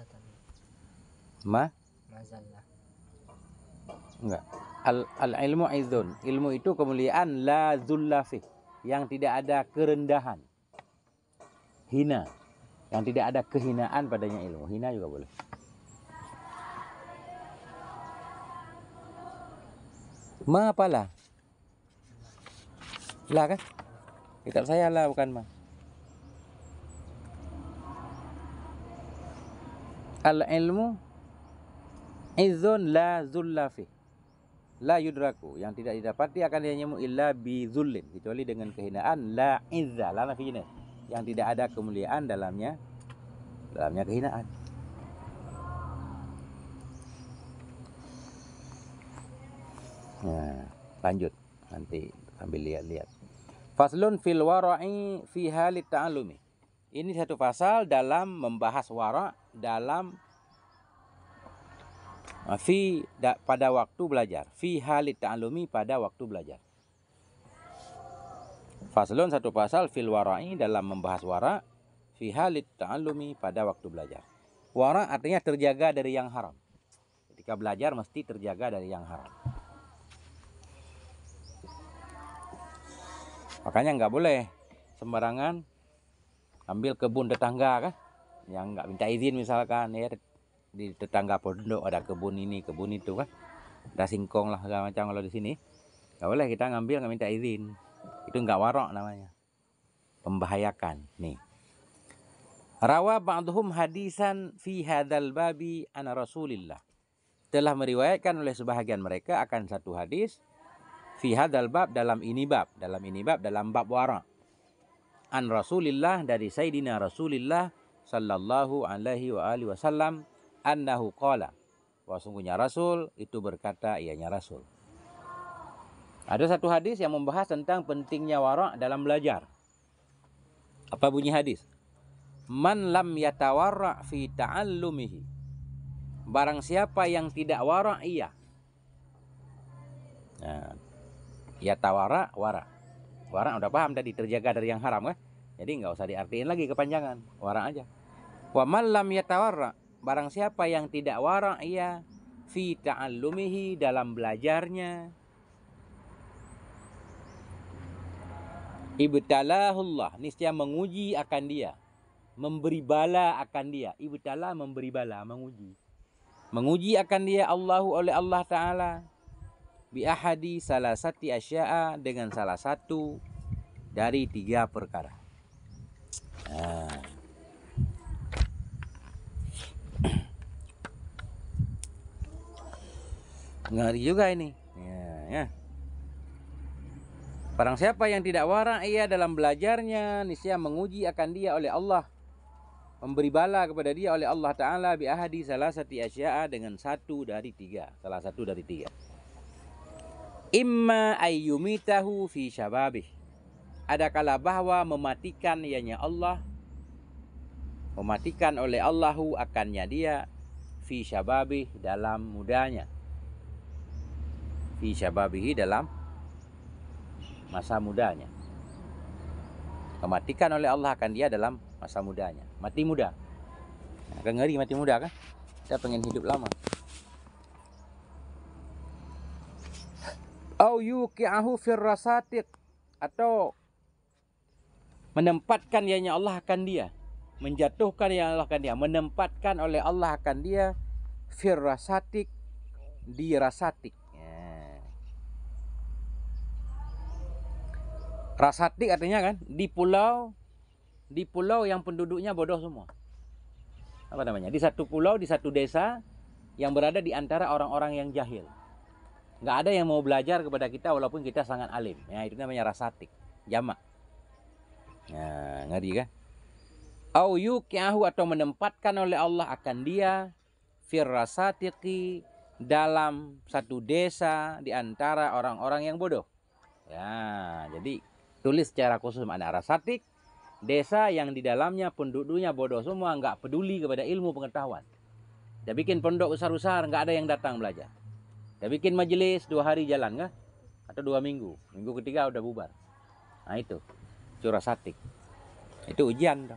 tadi. Mazallah. Enggak. Al ilmu izzun. Ilmu itu kemuliaan, la zulla fih, yang tidak ada kerendahan. Hina, yang tidak ada kehinaan padanya ilmu. Hina juga boleh. Ma apalah? Lah kan? Kitab saya lah, bukan ma. Al ilmu izzun la zulla fih, la yudraku, yang tidak didapati akan dianyemu illa bi zullin, kecuali dengan kehinaan. La izza lana fi jenis, yang tidak ada kemuliaan dalamnya kehinaan. Nah, lanjut nanti ambil lihat-lihat. Faslun fil wara'i fi halit ta'allumi. Ini satu pasal dalam membahas wara' dalam pada waktu belajar. Fi halit ta'allumi, pada waktu belajar. Faslun satu pasal fil wara'i dalam membahas wara' fi halit ta'allumi, pada waktu belajar. Wara' artinya terjaga dari yang haram. Ketika belajar mesti terjaga dari yang haram. Makanya nggak boleh sembarangan ambil kebun tetangga kan, yang nggak minta izin misalkan ya, di tetangga pondok ada kebun ini kebun itu kan, ada singkong lah segala macam. Kalau di sini nggak boleh kita ngambil nggak minta izin, itu nggak warok namanya, membahayakan. Nih, rawa ba'dhum hadisan fi hadzal babi ana Rasulillah, telah meriwayatkan oleh sebahagian mereka akan satu hadis fi hadzal bab, dalam bab wara, an Rasulillah, dari Sayyidina Rasulillah sallallahu alaihi wa alihi wasallam, annahu qala, bahwa sungguhnya Rasul itu berkata, ianya Rasul. Ada satu hadis yang membahas tentang pentingnya wara' dalam belajar. Apa bunyi hadis? Man lam yatawarra' fi ta'allumihi, barang siapa yang tidak wara' ia. Nah, yatawara, wara' udah paham tadi, terjaga dari yang haram kan? Jadi nggak usah diartiin lagi kepanjangan, wara' aja. Wa man lam yatawarra', barang siapa yang tidak wara' ia fi ta'allumihi, dalam belajarnya, ibtalahullah, niscaya menguji akan dia, memberi bala akan dia. Ibtala, memberi bala, menguji akan dia Allahu, oleh Allah Ta'ala, bi ahadi salasati asya'a, dengan salah satu dari 3 perkara. Ngeri juga ini. Ya. Barang siapa yang tidak wara' ia dalam belajarnya, niscaya menguji akan dia oleh Allah, memberi bala kepada dia oleh Allah Ta'ala, bi ahadi salasati asya'a, dengan salah satu dari 3. Imma ayyumitahu fi syababih, ada kala bahwa mematikan ianya Allah, mematikan oleh Allahu akannya dia, fi syababih, dalam mudanya, fi syababihi, dalam masa mudanya. Mematikan oleh Allah akan dia dalam masa mudanya, mati muda. Nah, kan ngeri mati muda kan, kita pengen hidup lama. Au yuqi'ahu fir rasatiq, atau menempatkan ianya Allah akan dia, menjatuhkan ianya Allah akan dia, menempatkan oleh Allah akan dia, fir rasatiq, di rasatik. Rasatik artinya kan di pulau yang penduduknya bodoh semua. Apa namanya? Di satu pulau, di satu desa yang berada di antara orang-orang yang jahil. Nggak ada yang mau belajar kepada kita walaupun kita sangat alim. Ya, itu namanya rasatik, jamak. Nah, ngeri kan? Au yuqi'ahu, atau menempatkan oleh Allah akan dia, fir rasatiqi, dalam satu desa di antara orang-orang yang bodoh. Ya, jadi tulis secara khusus makna rasatik, desa yang di dalamnya penduduknya bodoh semua, nggak peduli kepada ilmu pengetahuan. Dia bikin pondok besar-besar, nggak ada yang datang belajar. Dia bikin majelis 2 hari jalan kan? Atau 2 minggu. Minggu ketiga udah bubar. Nah itu rasatik. Itu ujian.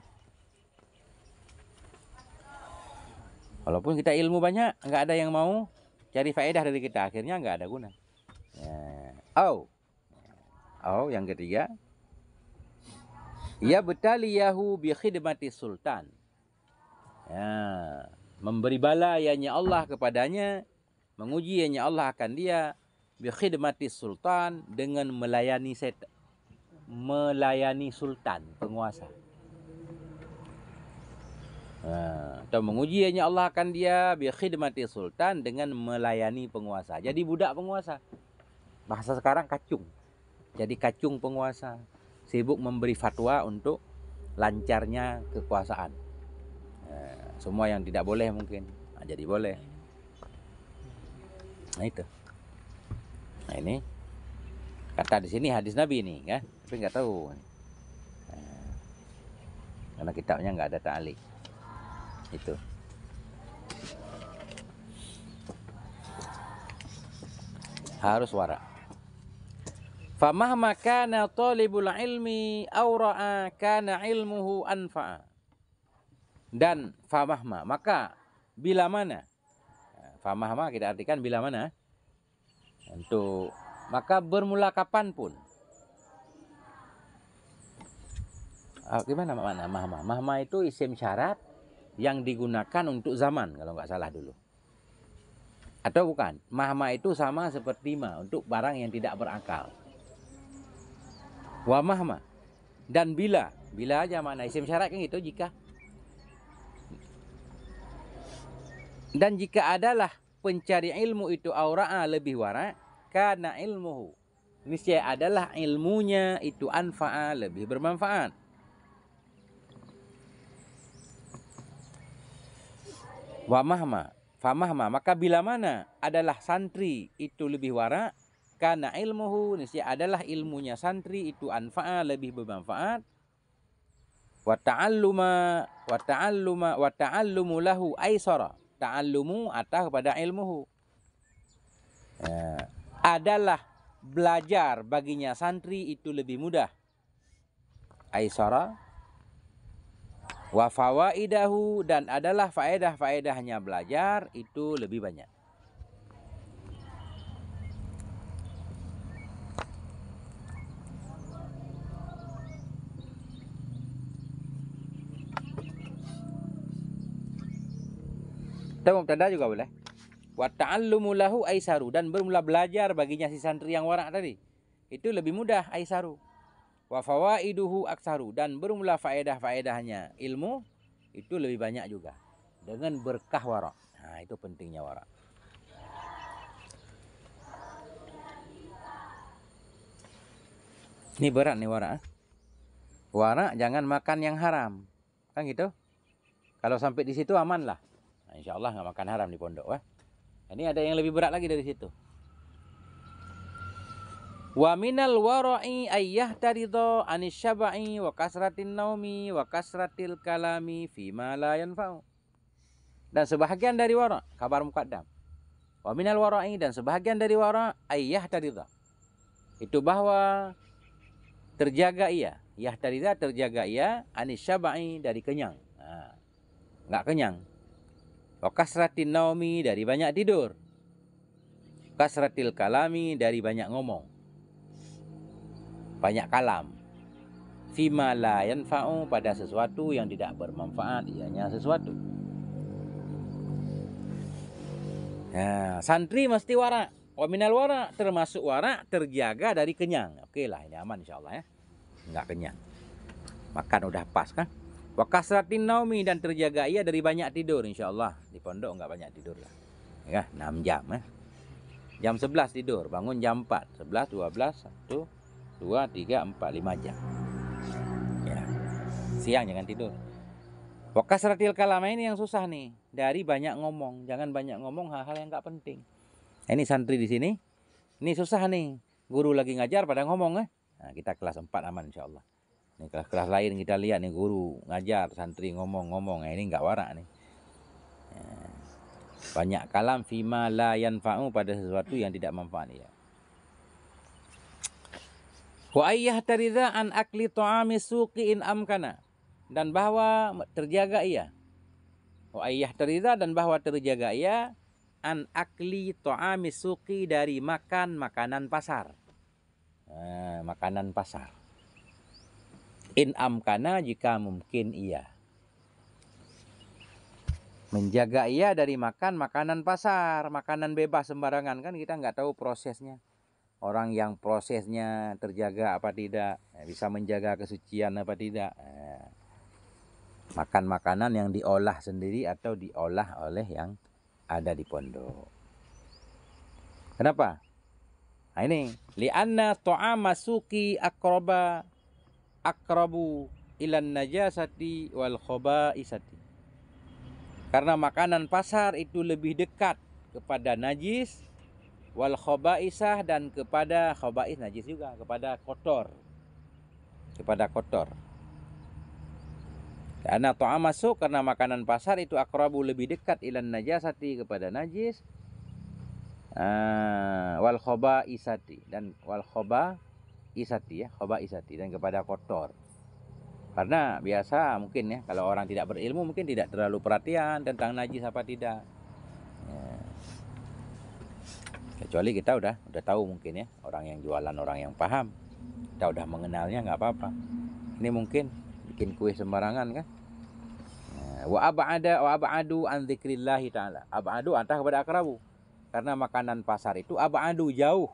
Walaupun kita ilmu banyak, nggak ada yang mau cari faedah dari kita, akhirnya nggak ada guna. Yang ketiga, ya betaliyahu bi khidmati sultan. Memberi bala ianya Allah kepadanya, menguji ianya Allah akan dia bi khidmati sultan, dengan melayani sultan, penguasa. Atau menguji ianya Allah akan dia bi khidmati sultan, dengan melayani penguasa. Jadi budak penguasa. Bahasa sekarang kacung. Jadi kacung penguasa, sibuk memberi fatwa untuk lancarnya kekuasaan. Semua yang tidak boleh mungkin jadi boleh. Nah itu. Nah ini kata di sini hadis Nabi ini, kan? Tapi nggak tahu. Karena kitabnya nggak ada ta'liq. Itu. Harus wara'. Famahma kana talibul ilmi awra'a kana ilmuhu anfa'a. Dan famahma, maka bila mana, famahma kita artikan bila mana, untuk maka bermula kapanpun. Gimana makna mahma? Mahma itu isim syarat yang digunakan untuk zaman, kalau nggak salah dulu. Atau bukan? Mahma itu sama seperti ma, untuk barang yang tidak berakal. Wa mahma, dan bila aja makna isim syarat kan gitu, jika. Dan jika adalah pencari ilmu itu aura'a, lebih wara', kana ilmuhu, niscaya adalah ilmunya itu anfa'a, lebih bermanfaat. Wa mahma, famahma, maka bila mana adalah santri itu lebih wara', karena ilmuhu, niscaya adalah ilmunya santri itu anfa'a, lebih bermanfaat. Wa ta'allumu lahu aisara, ta'allumu atah kepada ilmuhu, adalah belajar baginya santri itu lebih mudah. Aisara. Wa fawaidahu, dan adalah faedah-faedahnya belajar itu lebih banyak. Atau mubtada juga boleh. Wa ta'allumu lahu aisaru, dan bermula belajar baginya si santri yang wara' tadi itu lebih mudah, aisaru. Wa fawaiduhu aksaru, dan bermula faedah-faedahnya ilmu itu lebih banyak juga, dengan berkah wara'. Nah, itu pentingnya wara'. Ini berat nih wara'. Wara' jangan makan yang haram, kan gitu. Kalau sampai di situ aman lah. Nah, insya Allah nggak makan haram di pondok. Ini ada yang lebih berat lagi dari situ. Wa minal wara'i ayyahtaridha anis syaba'i wa kasratin naumi wa kasratil kalami fima la yanfa'u. Dan sebahagian dari wara', kabar muqaddam. Wa minal wara'i, dan sebahagian dari wara' ayyahtaridha, itu bahwa terjaga ia, yahtaridha terjaga ia, anis syaba'i dari kenyang. Nah, nggak kenyang. Wa kasratin naumi, dari banyak tidur. Kasratil kalami, dari banyak ngomong, banyak kalam. Fima la yanfa'u, pada sesuatu yang tidak bermanfaat, ianya sesuatu. Nah, santri mesti wara'. Wa minal wara', termasuk wara' terjaga dari kenyang. Oke lah, ini aman insyaallah ya. Enggak kenyang. Makan udah pas kan? Wa kasratin naumi, dan terjaga ia dari banyak tidur, insyaallah. Di pondok enggak banyak tidur lah. Ya, 6 jam ya. Jam 11 tidur, bangun jam 4, 11, 12, 1, 2, 3, 4, 5 jam. Ya. Siang jangan tidur. Wa kasratil kalama, ini yang susah nih, dari banyak ngomong. Jangan banyak ngomong hal-hal yang enggak penting. Ini santri di sini, ini susah nih. Guru lagi ngajar pada ngomong ya. Nah, kita kelas 4 aman insyaallah. Ini kelas-kelas lain kita lihat nih, guru ngajar, santri ngomong-ngomong. Nah, ini enggak wara' nih. Banyak kalam fima la yanfa'u, pada sesuatu yang tidak manfaat ya. Wa ayyahtaridha an akli ta'ami suqi in amkana, dan bahwa terjaga ia Wa ayyah terida, dan bahwa terjaga ia an akli ta'amis suqi, dari makan makanan pasar. Makanan pasar. In amkana, jika mungkin ia. Menjaga ia dari makan makanan pasar, makanan bebas sembarangan, kan kita nggak tahu prosesnya. Orang yang prosesnya terjaga apa tidak, bisa menjaga kesucian apa tidak. Makan makanan yang diolah sendiri atau diolah oleh yang ada di pondok. Kenapa? Nah ini, li'anna ta'ama suqi akrabu ilan najasati wal khaba'isati. Karena makanan pasar itu lebih dekat kepada najis, wal khaba'isah, dan kepada khaba'is, najis juga, kepada kotor. Kepada kotor. Karena ta'am masuk, karena makanan pasar itu akrabu, lebih dekat, ilan najasati, kepada najis, wal khaba'isati, dan wal khaba'isati, ya, khaba'isati, dan kepada kotor. Karena biasa mungkin ya, kalau orang tidak berilmu mungkin tidak terlalu perhatian tentang najis apa tidak. Kecuali kita udah tahu mungkin ya, orang yang jualan, orang yang paham, kita udah mengenalnya, nggak apa-apa. Ini mungkin bikin kue sembarangan kan. Wa ab'adu an dzikrillahi ta'ala. Ab'adu antah kepada akrabu. Karena makanan pasar itu ab'adu, jauh,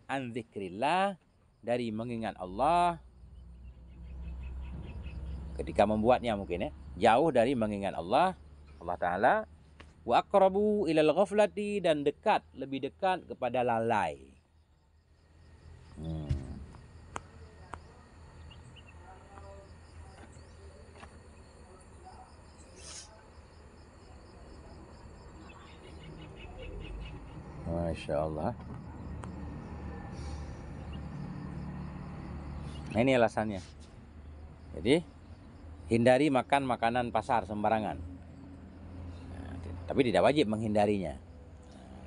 an dzikrillah, dari mengingat Allah. Ketika membuatnya mungkin ya, jauh dari mengingat Allah Ta'ala. Wa aqrabu ilal ghaflati, dan dekat, lebih dekat kepada lalai. Masya Allah. Nah ini alasannya. Jadi hindari makan makanan pasar sembarangan. Tapi tidak wajib menghindarinya.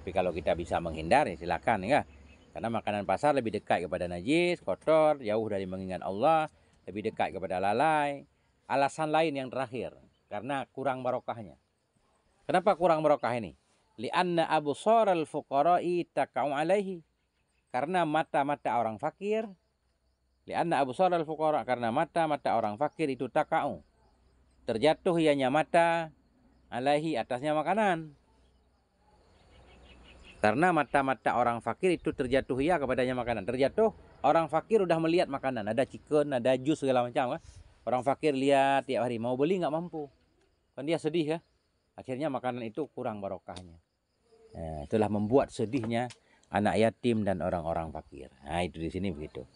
Tapi kalau kita bisa menghindar, ya silakan ya. Karena makanan pasar lebih dekat kepada najis, kotor, jauh dari mengingat Allah, lebih dekat kepada lalai. Alasan lain yang terakhir, karena kurang barokahnya. Kenapa kurang barokah ini? Li'anna absaral fuqara'i taka'u alaihi. Karena mata-mata orang fakir, li'anna absaral fuqara', karena mata-mata orang fakir itu taka'u, terjatuh ianya mata, alaihi, atasnya makanan. Karena mata-mata orang fakir itu terjatuh ya kepadanya makanan. Terjatuh, orang fakir udah melihat makanan, ada chicken, ada jus segala macam kan. Orang fakir lihat tiap hari, mau beli nggak mampu. Kan dia sedih ya. Akhirnya makanan itu kurang barokahnya. Nah, itulah membuat sedihnya anak yatim dan orang-orang fakir. Nah, itu di sini begitu.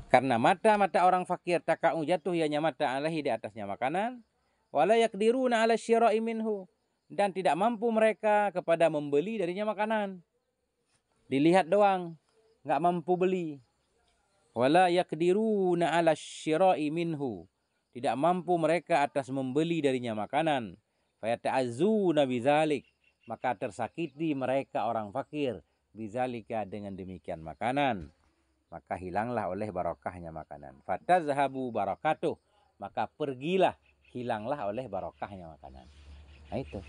Karena mata-mata orang fakir taka'u, jatuh ianya mata, alaihi, di atasnya makanan. Wala yaqdiruna 'ala syira'i minhu, dan tidak mampu mereka kepada membeli darinya makanan. Dilihat doang, nggak mampu beli. Wala yaqdiruna 'ala syira'i minhu, tidak mampu mereka atas membeli darinya makanan. Fayata'azzuna bidzalik, maka tersakiti mereka orang fakir, bidzalika, dengan demikian makanan. Maka hilanglah oleh barokahnya makanan. Fatazhabu barakatuh, maka pergilah, hilanglah oleh barokahnya makanan. Nah itu.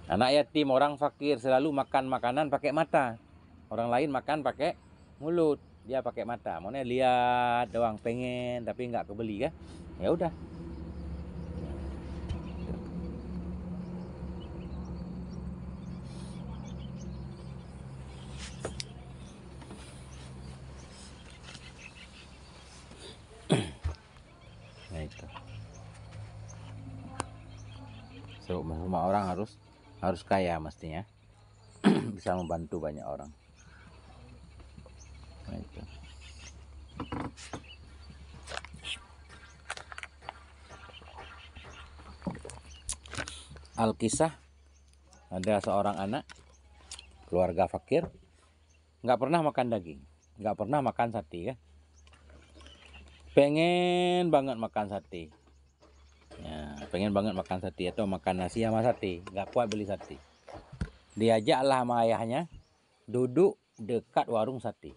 Anak yatim, orang fakir selalu makan makanan pakai mata. Orang lain makan pakai mulut, dia pakai mata. Maunya lihat doang, pengen tapi nggak kebeli kan? Ya udah. Nah itu. So, semua orang harus kaya mestinya. Bisa membantu banyak orang. Nah itu. Alkisah, ada seorang anak keluarga fakir, nggak pernah makan daging, nggak pernah makan sate kan. Pengen banget makan sate. Ya, pengen banget makan sate atau makan nasi sama sate, nggak kuat beli sate. Diajaklah sama ayahnya duduk dekat warung sate.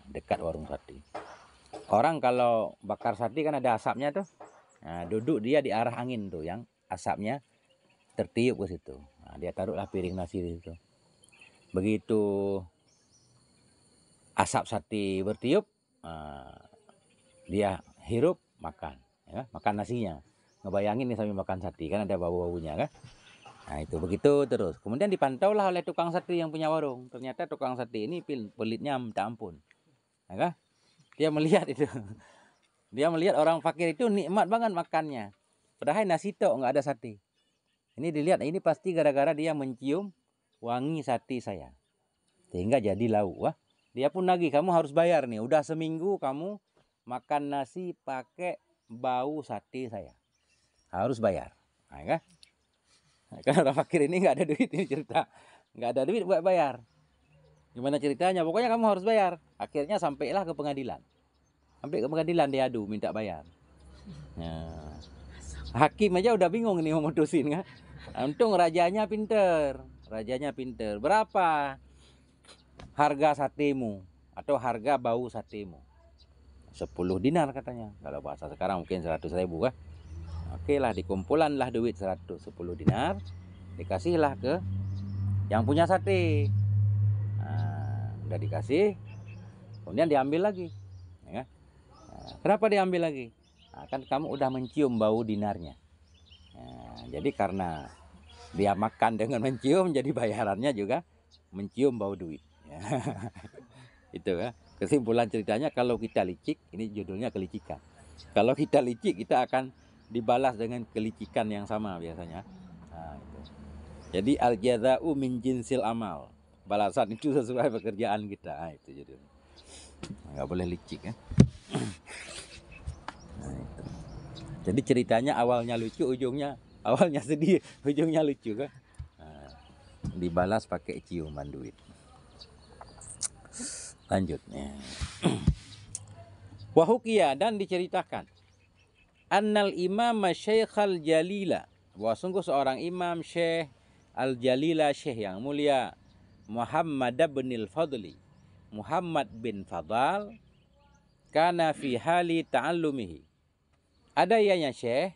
Dekat warung sate. Orang kalau bakar sate kan ada asapnya tuh. Nah, duduk dia di arah angin tuh yang asapnya tertiup ke situ. Nah, dia taruhlah piring nasi di situ. Begitu asap sate bertiup, dia hirup, makan, ya, makan nasinya. Ngebayangin nih sambil makan sate, kan ada bau-baunya kan. Nah itu begitu terus. Kemudian dipantaulah oleh tukang sate yang punya warung. Ternyata tukang sate ini pelitnya minta ampun. Ya kan? Dia melihat itu. Dia melihat orang fakir itu nikmat banget makannya. Padahal nasi tok, nggak ada sate. Ini dilihat, ini pasti gara-gara dia mencium wangi sate saya. Sehingga jadi lauk. Wah, dia pun nagih, kamu harus bayar nih. Udah seminggu kamu makan nasi pakai bau sate saya. Harus bayar. Nah, kan? Karena orang fakir ini nggak ada duit, ini cerita. Nggak ada duit buat bayar. Gimana ceritanya? Pokoknya kamu harus bayar. Akhirnya sampailah ke pengadilan. Sampai ke pengadilan dia adu, minta bayar. Nah, hakim aja udah bingung nih mau mutusin kan. Untung rajanya pinter. Rajanya pinter. Berapa harga satemu atau harga bau satemu? 10 dinar katanya. Kalau bahasa sekarang mungkin 100.000 kan. Oke lah, dikumpulanlah duit 10 dinar. Dikasihlah ke yang punya sate. Nah, udah dikasih, kemudian diambil lagi. Ya. Nah, kenapa diambil lagi? Nah, kan kamu udah mencium bau dinarnya. Nah, jadi karena dia makan dengan mencium, jadi bayarannya juga mencium bau duit. Ya. Itu kan. Kesimpulan ceritanya, kalau kita licik, ini judulnya kelicikan. Kalau kita licik, kita akan dibalas dengan kelicikan yang sama biasanya. Nah, itu. Jadi al-jaza'u min jinsil amal. Balasan itu sesuai pekerjaan kita. Nah, itu judulnya. Nggak boleh licik ya. Nah, itu. Jadi ceritanya awalnya lucu, awalnya sedih, ujungnya lucu kan. Nah, dibalas pakai ciuman duit. Lanjutnya. Wahukia, dan diceritakan annal imam syekhal jalila, bahwa sungguh seorang imam syekh al-jalila, syekh yang mulia, Muhammad bin al-Fadli, Muhammad bin Fadal, kana fi hali ta'allumihi, ada ianya syekh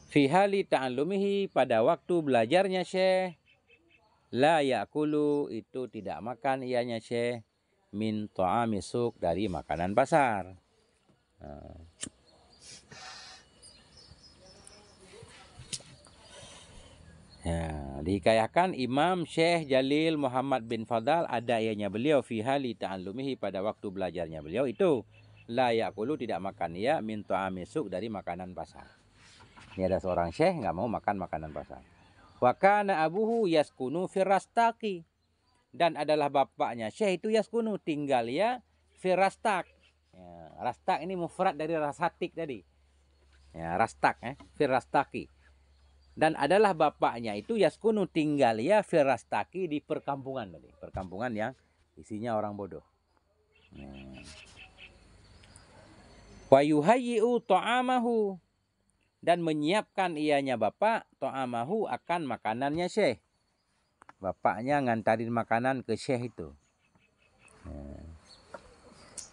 fi hali ta'allumihi, pada waktu belajarnya syekh, la yakulu, itu tidak makan ianya syekh, min ta'ami suq, dari makanan pasar. Ya, dihikayakan Imam Syekh Jalil Muhammad bin Fadal, ada ianya beliau fi hali ta'allumihi, pada waktu belajarnya beliau itu, la yakulu, tidak makan ia, min ta'ami suq, dari makanan pasar. Ini ada seorang syekh nggak mau makan makanan pasar. Wa kana abuhu yaskunu firastaqi, dan adalah bapaknya syekh itu yaskunu, tinggal ya firastak. Ya, rastak ini mufrad dari rasatik tadi. Ya, rastak, firastaqi. Dan adalah bapaknya itu yaskunu, tinggal ya firastaki, di perkampungan tadi, perkampungan yang isinya orang bodoh. Wa yuhayyi'u ta'amahu, dan menyiapkan ianya bapak ta'amahu, akan makanannya syekh. Bapaknya ngantarin makanan ke syekh itu.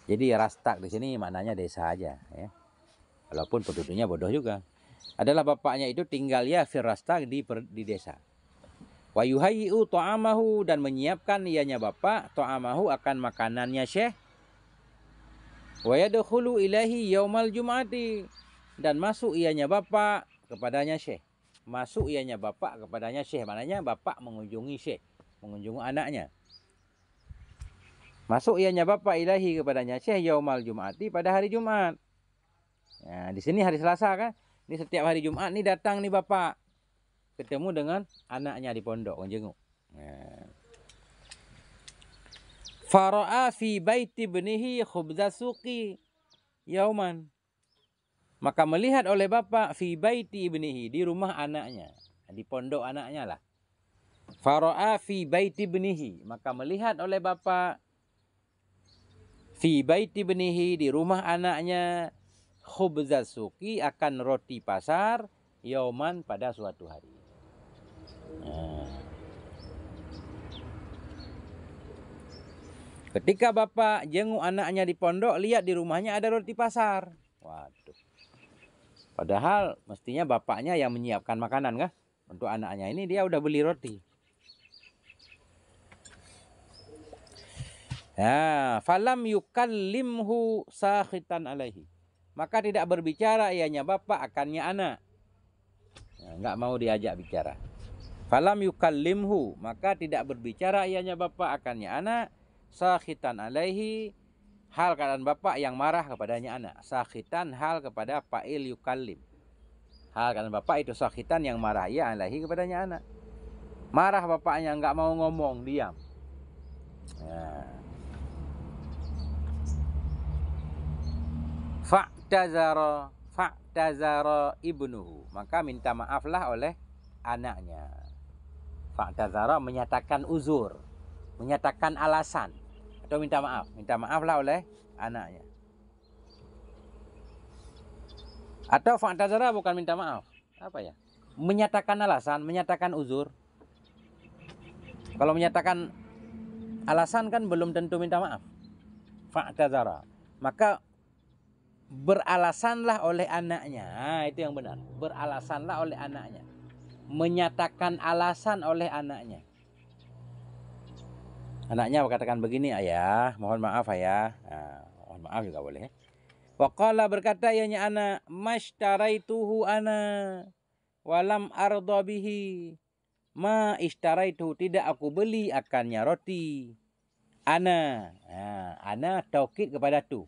Jadi rastak di sini maknanya desa aja ya. Walaupun penduduknya bodoh juga. Adalah bapaknya itu tinggal ya firasta, di desa. Wa yuhayyi'u ta'amahu, dan menyiapkan ianya bapak ta'amahu, akan makanannya syekh. Wa yadkhulu ilaihi yaumal jum'ati, dan masuk ianya bapak kepadanya syekh. Masuk ianya bapak kepadanya syekh, maknanya bapak mengunjungi syekh, mengunjungi anaknya. Masuk ianya bapak ilaihi, kepadanya syekh, yaumal jum'ati, pada hari Jumat. Nah, di sini hari Selasa kan? Ini setiap hari Jumat nih datang nih bapak, ketemu dengan anaknya di pondok, menjenguk. Fara'a fi baiti ibnihi khubza suqi yauman, maka melihat oleh bapak fi baiti ibnihi, di rumah anaknya, di pondok anaknya lah. Fara'a fi baiti ibnihi, maka melihat oleh bapak fi baiti ibnihi, di rumah anaknya, khubza suqi, akan roti pasar, yauman, pada suatu hari. Ketika bapak jenguk anaknya di pondok, lihat di rumahnya ada roti pasar. Waduh. Padahal mestinya bapaknya yang menyiapkan makanan kah untuk anaknya. Ini dia udah beli roti. Ya, falam yukallimhu sakhitan alaihi. Maka tidak berbicara ianya bapak akannya anak. Ya, nggak mau diajak bicara. Falam yukallimhu, maka tidak berbicara ianya bapak akannya anak. Sakhitan alaihi, hal keadaan bapak yang marah kepadanya anak. Sakhitan hal kepada fa'il yukallim. Hal keadaan bapak itu sakhitan yang marah ia alaihi kepadanya anak. Marah bapaknya nggak mau ngomong, diam. Ya. Fa'tazara ibnuhu, maka minta maaflah oleh anaknya. Fa'tazara menyatakan uzur, menyatakan alasan, atau minta maaflah oleh anaknya. Atau fa'tazara bukan minta maaf, apa ya? Menyatakan alasan, menyatakan uzur. Kalau menyatakan alasan kan belum tentu minta maaf. Fa'tazara, maka beralasanlah oleh anaknya. Itu yang benar. Beralasanlah oleh anaknya. Menyatakan alasan oleh anaknya. Anaknya berkatakan begini, ayah, mohon maaf ayah. Nah, mohon maaf juga boleh. Waqala berkata ianya anak, mashtaraituhu ana walam arda bihi. Ma ishtaraitu, tidak aku beli akannya roti. Ana. Nah, ana taukid kepada tu.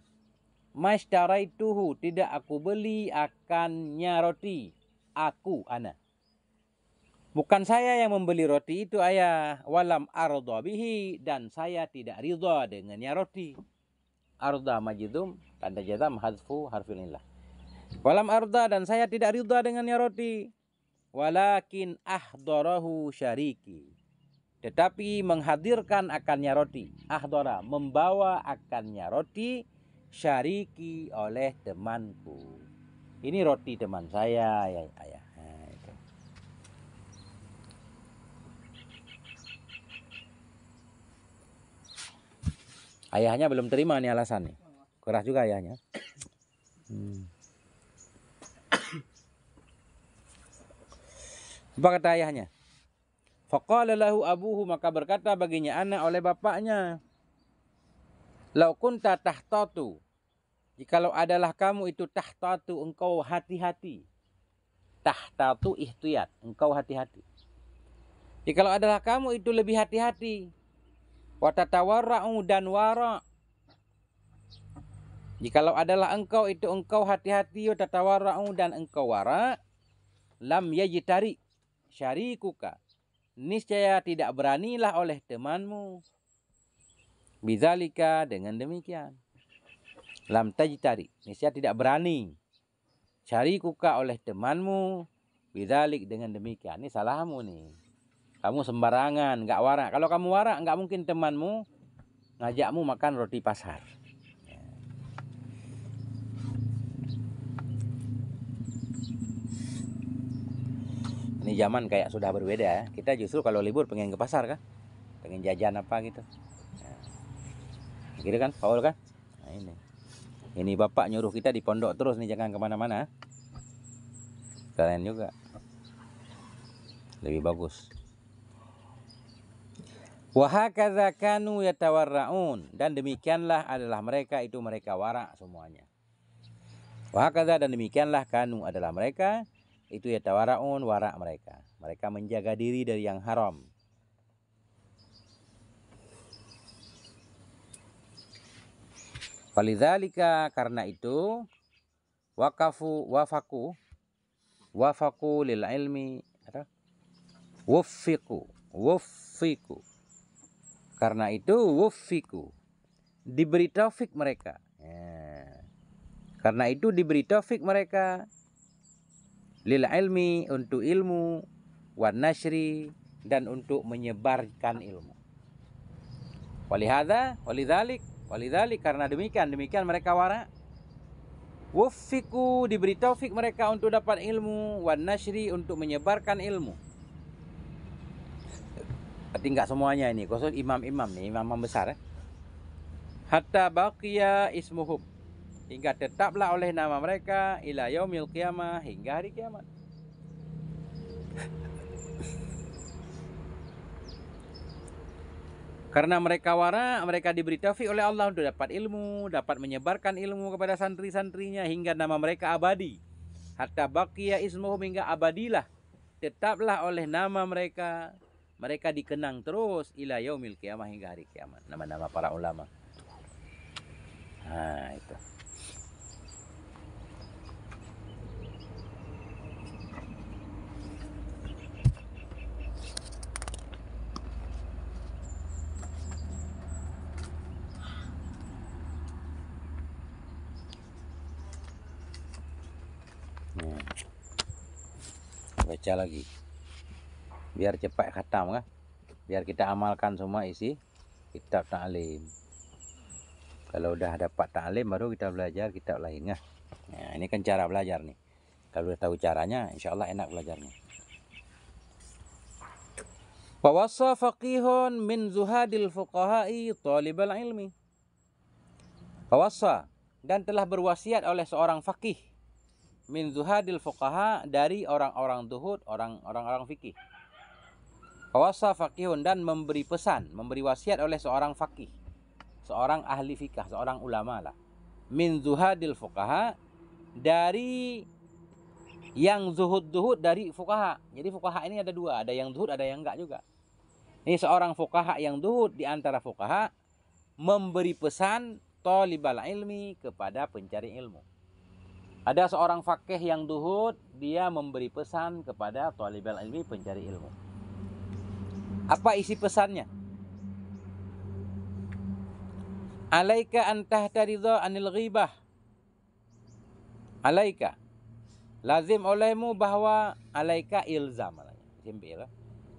Mashtaraituhu, tidak aku beli akannya roti. Aku, ana. Bukan saya yang membeli roti itu ayah. Walam arda bihi, dan saya tidak ridha dengannya roti. Arda majidum, tanda jazam hadfu harfilillah. Walam arda, dan saya tidak ridha dengannya roti. Walakin ahdarahu syariki, tetapi menghadirkan akannya roti. Ahdara, membawa akannya roti. Syariki, oleh temanku. Ini roti teman saya ya ayah. Nah, itu. Ayahnya belum terima nih alasan nih. Keras juga ayahnya. Apa kata ayahnya? Faqala lahu abuhu, maka berkata baginya anak oleh bapaknya, lau kunta tahtatu, jikalau adalah kamu itu tahtatu, engkau hati-hati. Tahtatu ihtiyat, engkau hati-hati. Jikalau adalah kamu itu lebih hati-hati. Wa tatawarra'u, dan wara'. Jikalau adalah engkau itu engkau hati-hati, wa tatawarra'u, dan engkau wara', lam yajtari syarikuka, niscaya tidak beranilah oleh temanmu. Bizalika, dengan demikian. Lam tajtari, niscaya tidak berani. Syarikuka, oleh temanmu. Bizalik, dengan demikian. Ini salahmu nih. Kamu sembarangan, nggak warak. Kalau kamu warak, nggak mungkin temanmu ngajakmu makan roti pasar. Ini zaman kayak sudah berbeda ya. Kita justru kalau libur pengen ke pasar kan, pengen jajan apa gitu. Nah, gitu kan, Paul kan? Nah, ini bapak nyuruh kita di pondok terus nih, jangan kemana-mana. Kalian juga lebih bagus. Wahakadza kanu yatawarraun, dan demikianlah adalah mereka itu, mereka warak semuanya. Wahakadza, dan demikianlah kanu adalah mereka itu yatawarraun, warak mereka. Mereka menjaga diri dari yang haram. Falidzalika, karena itu, wafaku lil ilmi, wuffiku. Karena itu wuffiku, diberi taufik mereka. Ya. Karena itu diberi taufik mereka lil ilmi, untuk ilmu, wan nashri, dan untuk menyebarkan ilmu. Walidzalik, karena demikian mereka warak. Wuffiku, diberi taufik mereka untuk dapat ilmu, wan nashri, untuk menyebarkan ilmu. Tapi enggak semuanya ini, khusus imam-imam nih, imam besar. Hatta baqiya ismuhum, hingga tetaplah oleh nama mereka ila yaumil qiyamah, hingga hari kiamat. Karena mereka wara, mereka diberi taufik oleh Allah untuk dapat ilmu, dapat menyebarkan ilmu kepada santri-santrinya hingga nama mereka abadi. Hatta baqiya ismuhum, hingga abadilah, tetaplah oleh nama mereka, mereka dikenang terus ila yaumil qiyamah, hingga hari kiamat. Nama-nama para ulama. Nah, itu. Baca lagi biar cepat khatam kan, biar kita amalkan semua isi kitab ta'lim. Kalau udah dapat ta'lim baru kita belajar kitab lain kan. Nah, ini kan cara belajar nih. Kalau udah tahu caranya, insya Allah enak belajarnya. Wa wassa faqihun min zuhadil fuqaha'i talibal ilmi. Wa wassa, dan telah berwasiat oleh seorang faqih, min zuhadil fuqaha, dari orang-orang zuhud, orang-orang fikih. Wa wassa faqihun, dan memberi pesan, memberi wasiat oleh seorang faqih, seorang ahli fikih, seorang ulama lah. Min zuhadil fuqaha, dari yang zuhud-zuhud dari fuqaha. Jadi fuqaha ini ada dua, ada yang zuhud, ada yang enggak juga. Ini seorang fuqaha yang zuhud di antara fuqaha memberi pesan talibal ilmi, kepada pencari ilmu. Ada seorang faqih yang zuhud, dia memberi pesan kepada talibal ilmi, pencari ilmu. Apa isi pesannya? Alaika an tahtaridha anil ghibah. Alaika, lazim olehmu, bahwa alaika ilzam, simpel.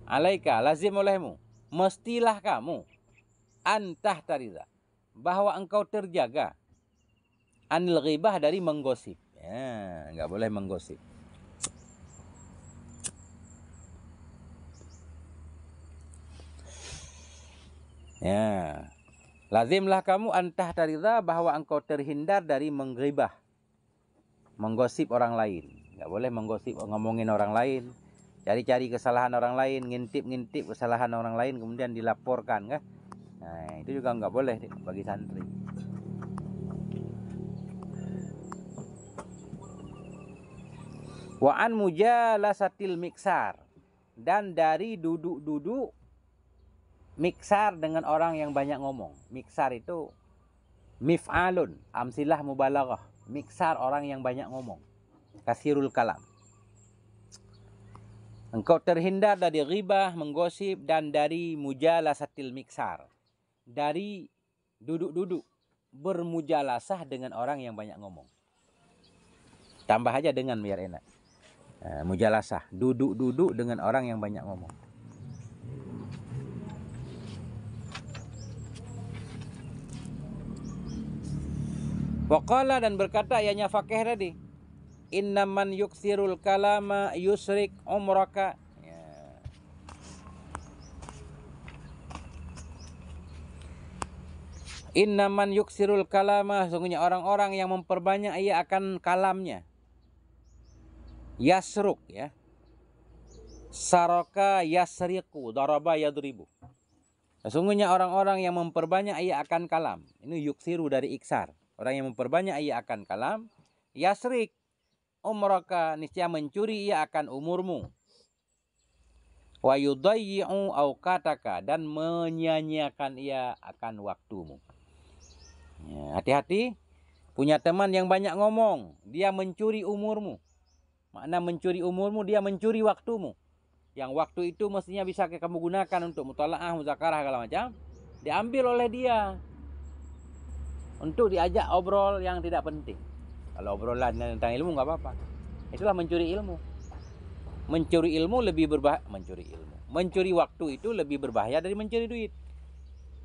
Alaika, lazim olehmu, mestilah kamu, an tahtaridha, bahwa engkau terjaga, anil ghibah, dari menggosip. Ya, nggak boleh menggosip. Ya, lazimlah kamu antah taridha, bahwa engkau terhindar dari mengghibah, menggosip orang lain. Nggak boleh menggosip, ngomongin orang lain, cari-cari kesalahan orang lain, ngintip-ngintip kesalahan orang lain, kemudian dilaporkan kan. Nah, itu juga nggak boleh bagi santri. Wa an mujalasatil miksar, dan dari duduk-duduk miksar dengan orang yang banyak ngomong. Miksar itu mif'alun, amsilah mubalaghah. Miksar, orang yang banyak ngomong, kasirul kalam. Engkau terhindar dari ghibah, menggosip, dan dari mujalasatil miksar, dari duduk-duduk bermujalasah dengan orang yang banyak ngomong. Tambah aja dengan, biar enak. Mujalasah, duduk-duduk dengan orang yang banyak ngomong. Waqala, dan berkata ianya faqih tadi, innaman yuksirul kalama yusrik umraka. Ya. Innaman yuksirul kalama, sesungguhnya orang-orang yang memperbanyak ia akan kalamnya. Yasruk, ya. Saraka yasriku, daraba yadribu. Sesungguhnya orang-orang yang memperbanyak ia akan kalam. Ini yuksiru dari iksar. Orang yang memperbanyak ia akan kalam. Yasrik umraka, niscaya mencuri ia akan umurmu. Wa yudayyi'u awqataka, dan menyia-nyiakan ia akan waktumu. Ya, hati-hati, punya teman yang banyak ngomong, dia mencuri umurmu. Makna mencuri umurmu, dia mencuri waktumu. Yang waktu itu mestinya bisa kamu gunakan untuk mutalaah, muzakarah, segala macam, diambil oleh dia untuk diajak obrol yang tidak penting. Kalau obrolan tentang ilmu nggak apa-apa. Itulah mencuri ilmu. Mencuri ilmu lebih berbahaya. Mencuri waktu itu lebih berbahaya dari mencuri duit.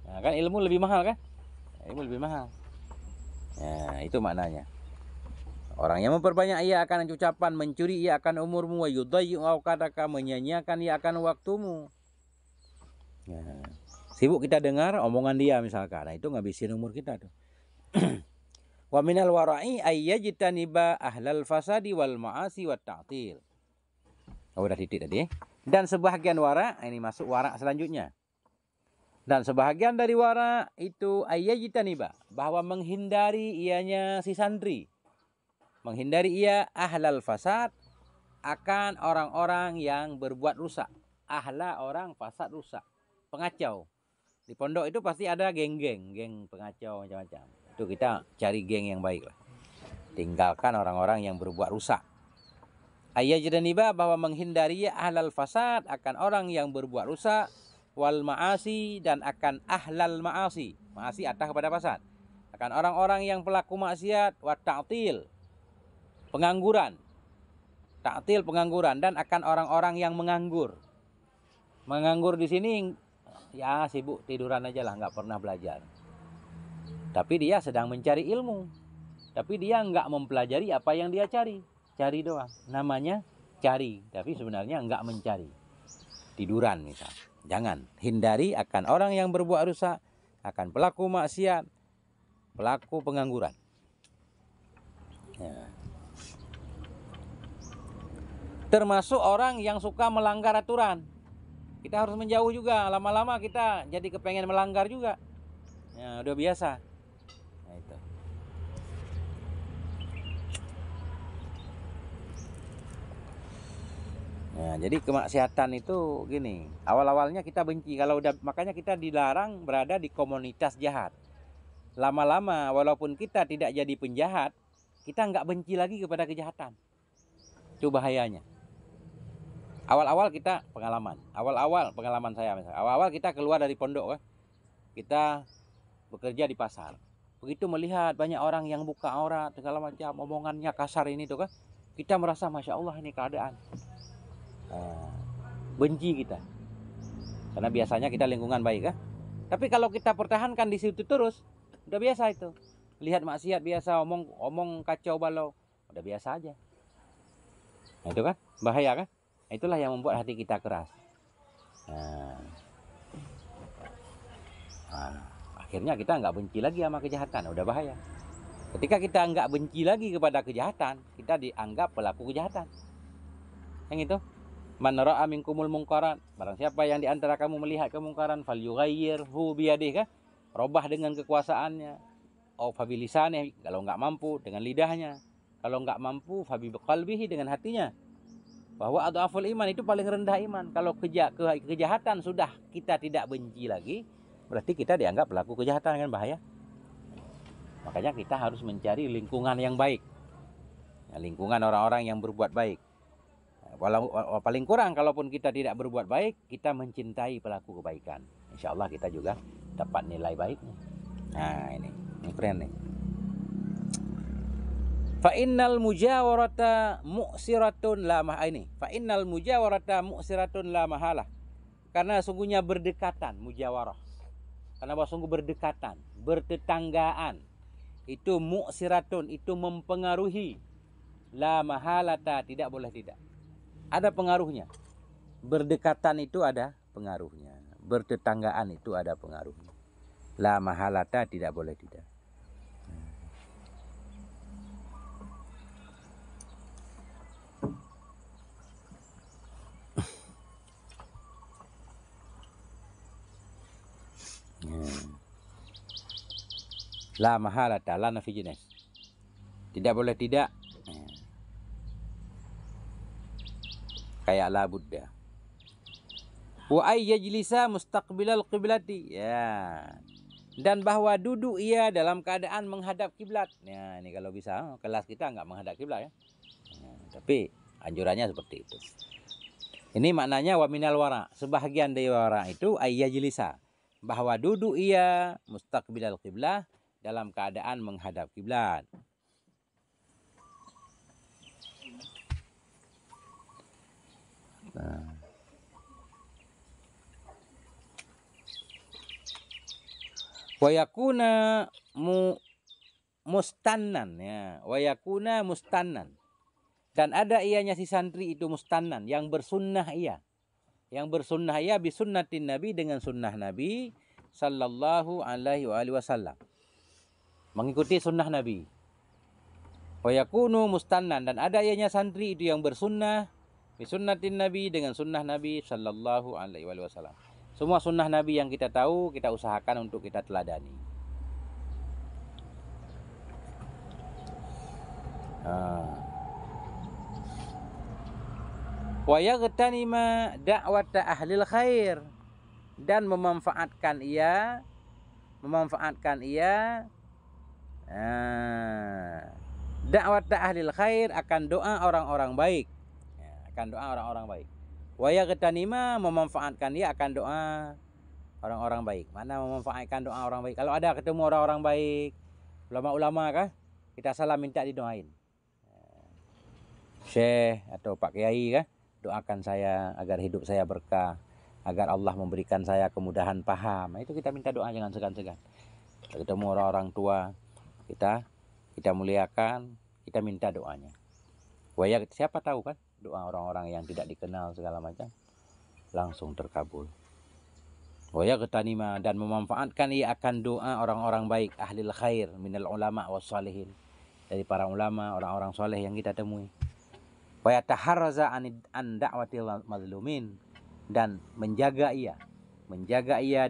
Nah, kan ilmu lebih mahal kan? Ilmu lebih mahal. Nah, itu maknanya. Orang yang memperbanyak ia akan ucapan, mencuri ia akan umurmu, wa yudayyi'u awqataka, menyia-nyiakan ia akan waktumu. Sibuk kita dengar omongan dia misalkan. Nah, itu ngabisin umur kita tuh. Wa minal wara'i ayyajtaniba ahlal fasadi wal ma'asi wat ta'til. Oh, udah titik tadi. Dan sebahagian wara, ini masuk wara selanjutnya. Dan sebahagian dari wara itu ayyajtaniba, bahwa menghindari ianya si santri. Menghindari ia ahlal fasad, akan orang-orang yang berbuat rusak. Ahla orang, fasad rusak, pengacau. Di pondok itu pasti ada geng-geng, geng pengacau macam-macam. Itu kita cari geng yang baik lah. Tinggalkan orang-orang yang berbuat rusak. Ayyajtaniba, bahwa menghindari ahlal fasad, akan orang yang berbuat rusak, wal ma'asi, dan akan ahlal ma'asi. Ma'asi atah kepada fasad. Akan orang-orang yang pelaku maksiat, wa ta'til, pengangguran. Ta'til pengangguran, dan akan orang-orang yang menganggur. Menganggur di sini ya sibuk tiduran aja lah, nggak pernah belajar. Tapi dia sedang mencari ilmu. Tapi dia nggak mempelajari apa yang dia cari. Cari doang. Namanya cari, tapi sebenarnya nggak mencari. Tiduran misal. Jangan. Hindari akan orang yang berbuat rusak, akan pelaku maksiat, pelaku pengangguran. Ya. Termasuk orang yang suka melanggar aturan. Kita harus menjauh juga. Lama-lama kita jadi kepengen melanggar juga. Ya, udah biasa. Nah, itu. Nah, jadi kemaksiatan itu gini. Awal-awalnya kita benci. Kalau udah, makanya kita dilarang berada di komunitas jahat. Lama-lama walaupun kita tidak jadi penjahat, kita nggak benci lagi kepada kejahatan. Itu bahayanya. Awal-awal kita pengalaman. Awal-awal pengalaman saya misalnya. Awal-awal kita keluar dari pondok, kita bekerja di pasar. Begitu melihat banyak orang yang buka aurat, segala macam, omongannya kasar ini tuh kan, kita merasa masya Allah ini keadaan. Benci kita. Karena biasanya kita lingkungan baik kan. Tapi kalau kita pertahankan di situ terus, udah biasa itu. Lihat maksiat biasa, omong kacau balau, udah biasa aja. Nah, itu kan bahaya kan. Itulah yang membuat hati kita keras. Akhirnya kita nggak benci lagi sama kejahatan, udah bahaya. Ketika kita nggak benci lagi kepada kejahatan, kita dianggap pelaku kejahatan. Yang itu, man ra'a minkumul mungkaran, barang siapa yang di antara kamu melihat kemungkaran, falyughayyirhu biyadihi, kan? Robah dengan kekuasaannya. Au fabilisanihi, kalau nggak mampu dengan lidahnya. Kalau nggak mampu fabiqalbihi, dengan hatinya. Bahwa adhaful iman, itu paling rendah iman. Kalau kejahatan sudah kita tidak benci lagi, berarti kita dianggap pelaku kejahatan, kan bahaya. Makanya kita harus mencari lingkungan yang baik. Ya, lingkungan orang-orang yang berbuat baik. Walau paling kurang kalaupun kita tidak berbuat baik, kita mencintai pelaku kebaikan. Insya Allah kita juga dapat nilai baiknya. Nah, ini keren nih. Fa innal mujawarata mu'siratun la mahalah. Ini fa innal mujawarata mu'siratun la mahalah. Karena sungguhnya berdekatan, mujawarah. Karena bahwa sungguh berdekatan, bertetanggaan, itu mu'siratun, itu mempengaruhi. La mahalata, tidak boleh tidak. Ada pengaruhnya. Berdekatan itu ada pengaruhnya. Bertetanggaan itu ada pengaruhnya. La mahalata, tidak boleh tidak. La mahalata, la nafi jenis. Tidak boleh tidak. Kayak la buddha. Wa ay yajlisa mustaqbilal qiblati. Ya. Dan bahwa duduk ia dalam keadaan menghadap kiblat. Ya, ini kalau bisa kelas kita nggak menghadap kiblat ya. Tapi anjurannya seperti itu. Ini maknanya wa minal wara. Sebahagian dari wara itu ay yajlisa, bahwa duduk ia mustaqbilal qiblah, dalam keadaan menghadap kiblat. Wa yakuna mustannan, ya. Wa yakuna mustannan. Dan ada ianya si santri itu mustannan, yang bersunnah ia. Yang bersunnah ia bisunnatin Nabi, dengan sunnah Nabi sallallahu alaihi wasallam. Mengikuti sunnah Nabi. Wa yakunu mustannan, dan ada ianya santri itu yang bersunnah bi sunnatin Nabi, dengan sunnah Nabi sallallahu alaihi wasallam. Semua sunnah Nabi yang kita tahu, kita usahakan untuk kita teladani. Wa yaghtanima da'wata ahlil khair, dan memanfaatkan ia da'wata ahlil khair, akan doa orang-orang baik, akan doa orang-orang baik. Wa yaghtanima, memanfaatkan ia akan doa orang-orang baik. Mana memanfaatkan doa orang baik? Kalau ada ketemu orang-orang baik, ulama-ulama kah, kita salam minta didoain. Syekh atau Pak Kiai kah, doakan saya agar hidup saya berkah, agar Allah memberikan saya kemudahan paham. Nah, itu kita minta doa, jangan segan-segan. Kita ketemu orang-orang tua, kita muliakan, kita minta doanya. Waya, siapa tahu kan doa orang-orang yang tidak dikenal segala macam langsung terkabul. Waya ketanima, dan memanfaatkan ia akan doa orang-orang baik, ahlil khair minal ulama was salihin, dari para ulama, orang-orang soleh yang kita temui. Waya taharraza an da'watil mazlumin, dan menjaga ia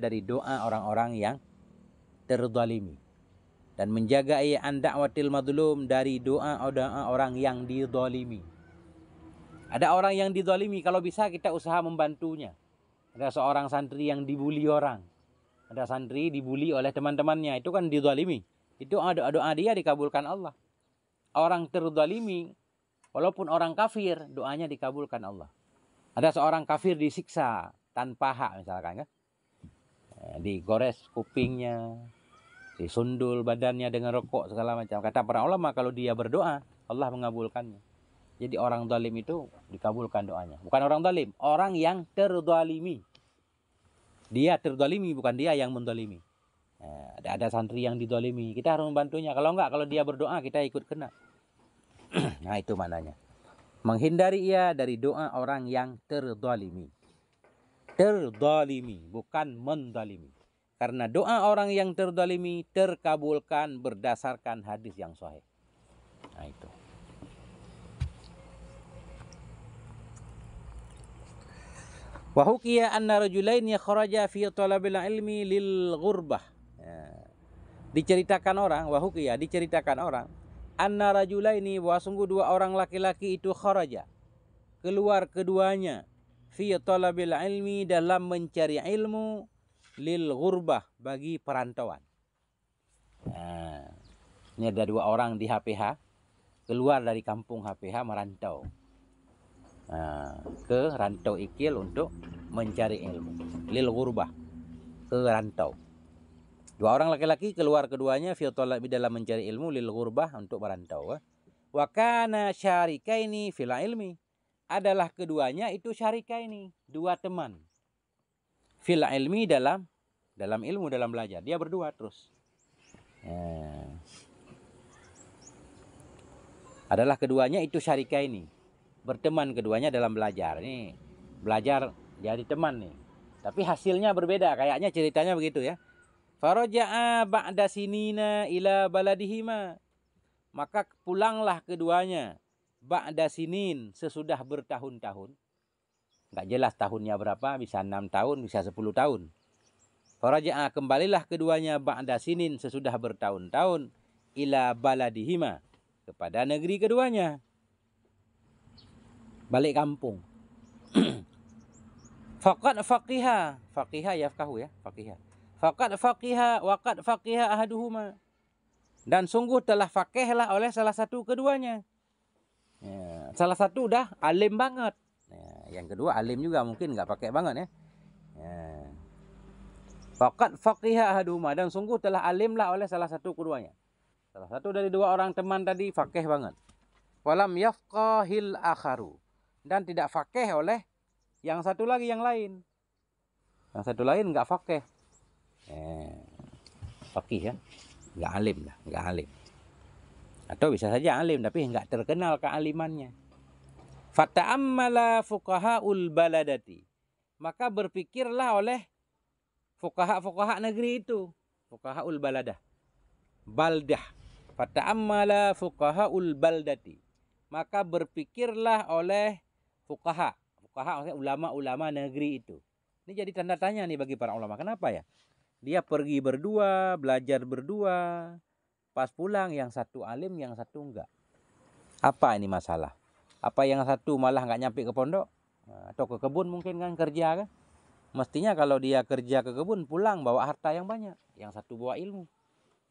dari doa orang-orang yang terzalimi, dan menjaga ia an da'watil mazlum, dari doa orang yang dizalimi. Ada orang yang dizalimi, kalau bisa kita usaha membantunya. Ada seorang santri yang dibuli orang, ada santri dibuli oleh teman-temannya, itu kan dizalimi. Itu doa dia dikabulkan Allah. Orang terzalimi, walaupun orang kafir, doanya dikabulkan Allah. Ada seorang kafir disiksa tanpa hak misalkan, kan? Digores kupingnya, disundul badannya dengan rokok segala macam. Kata para ulama, kalau dia berdoa, Allah mengabulkannya. Jadi orang zalim itu dikabulkan doanya. Bukan orang zalim, orang yang terzalimi. Dia terzalimi, bukan dia yang menzalimi. Ada santri yang dizalimi, kita harus membantunya. Kalau enggak, kalau dia berdoa, kita ikut kena. Nah, itu maknanya. Menghindari ia dari doa orang yang terzalimi. Terzalimi, bukan menzalimi. Karena doa orang yang terzalimi terkabulkan berdasarkan hadis yang sahih. Nah, itu. Wa hukiya anna rajulaini kharaja fi talabil ilmi lil ghurbah. Diceritakan orang, anna rajulaini, bahwa sungguh dua orang laki-laki itu kharaja, keluar keduanya, fi talabil ilmi, dalam mencari ilmu, lil ghurbah, bagi perantauan. Ini ada dua orang di HPH, keluar dari kampung HPH merantau ke rantau ikil untuk mencari ilmu. Lil ghurbah, ke rantau. Dua orang laki-laki keluar keduanya fi talabi, dalam mencari ilmu, lil ghurbah, untuk merantau. Wa kana syarikaini fil ilmi, adalah keduanya itu syarikaini, dua teman. Fil ilmi, dalam ilmu, dalam belajar. Dia berdua terus. Adalah keduanya itu syarikaini, berteman keduanya dalam belajar. Ini belajar jadi teman nih. Tapi hasilnya berbeda, kayaknya ceritanya begitu ya. Faraja'a ba'da sinina ila baladihima, maka pulanglah keduanya ba'da sinin, sesudah bertahun-tahun. Enggak jelas tahunnya berapa, bisa 6 tahun, bisa 10 tahun. Faraja'a, kembalilah keduanya ba'da sinin, sesudah bertahun-tahun, ila baladihima, kepada negeri keduanya. Balik kampung. Faqad faqiha, yafqahu ya, faqiha. Faqad faqiha waqad faqiha ahaduhuma, dan sungguh telah faqihlah oleh salah satu keduanya. Salah satu udah alim banget. Yang kedua alim juga, mungkin nggak pakai banget ya. Faqad faqiha ahaduhuma, dan sungguh telah alimlah oleh salah satu keduanya. Salah satu dari dua orang teman tadi faqih banget. Walam yafqahil akharu, dan tidak faqih oleh yang satu lagi, yang lain. Yang satu lain nggak faqih. Faqih ya, nggak alim lah, nggak alim. Atau bisa saja alim tapi nggak terkenal kealimannya. Fata'ammala fuqahaul baladati, maka berpikirlah oleh fuqaha negeri itu, fuqahaul baladah, baldah. Fata'ammala fuqahaul baldati. Maka berpikirlah oleh fuqaha. Fuqaha maksudnya ulama-ulama negeri itu. Ini jadi tanda tanya nih bagi para ulama. Kenapa ya? Dia pergi berdua, belajar berdua. Pas pulang yang satu alim, yang satu enggak. Apa ini masalah? Apa yang satu malah enggak nyampe ke pondok? Atau ke kebun mungkin kan kerja kan? Mestinya kalau dia kerja ke kebun pulang bawa harta yang banyak. Yang satu bawa ilmu.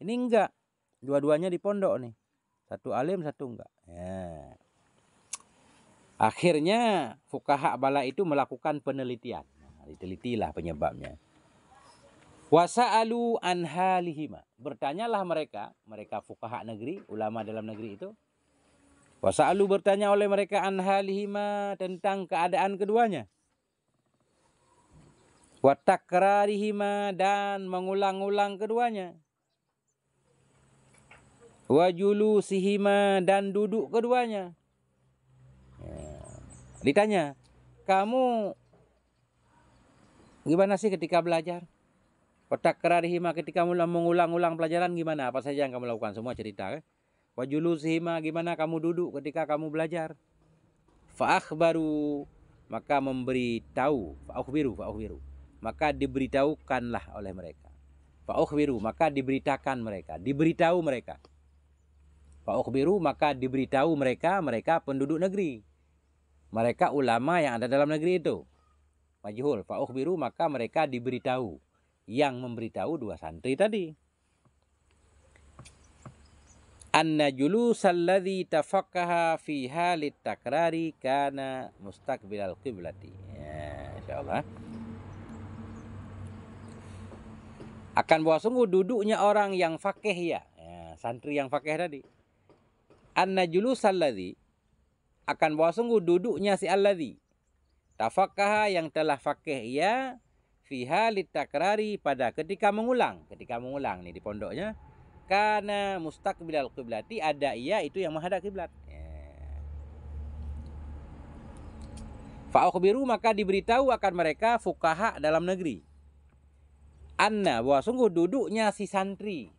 Ini enggak. Dua-duanya di pondok nih. Satu alim, satu enggak. Ya. Akhirnya fuqaha bala itu melakukan penelitian. Nah, ditelitilah penyebabnya. Wasa'alu an halihima. Bertanyalah mereka fuqaha negeri, ulama dalam negeri itu. Wasa'alu bertanya oleh mereka an halihima tentang keadaan keduanya. Wa takrarihima dan mengulang-ulang keduanya. Wa julusihima dan duduk keduanya. Ya. Ditanya, kamu gimana sih ketika belajar? Wa takrarihima ketika mengulang-ulang pelajaran gimana? Apa saja yang kamu lakukan? Semua cerita kan? Wa julusihima gimana kamu duduk ketika kamu belajar? Fa akhbaru maka memberitahu, fa akhbiru. Maka diberitahukanlah oleh mereka. Fa akhbiru maka diberitakan mereka, diberitahu mereka. Fa akhbiru maka diberitahu mereka penduduk negeri. Mereka ulama yang ada dalam negeri itu. Majhul. Fa akhbiru maka mereka diberitahu. Yang memberitahu dua santri tadi. Anna julusal ladzi tafaqqaha fi halit takrari kana mustaqbilal qiblati. Ya, insyaallah. Akan bahwa sungguh duduknya orang yang fakih ya, santri yang fakih tadi. Anna julusal ladzi akan bahwa sungguh duduknya si alladzi tafaqqaha yang telah fakih ya fi halit takrari pada ketika mengulang nih di pondoknya kana mustaqbilal qiblati ada ia itu yang menghadap kiblat. Fa akhbiru maka diberitahu akan mereka fuqaha dalam negeri. Anna bahwa sungguh duduknya si santri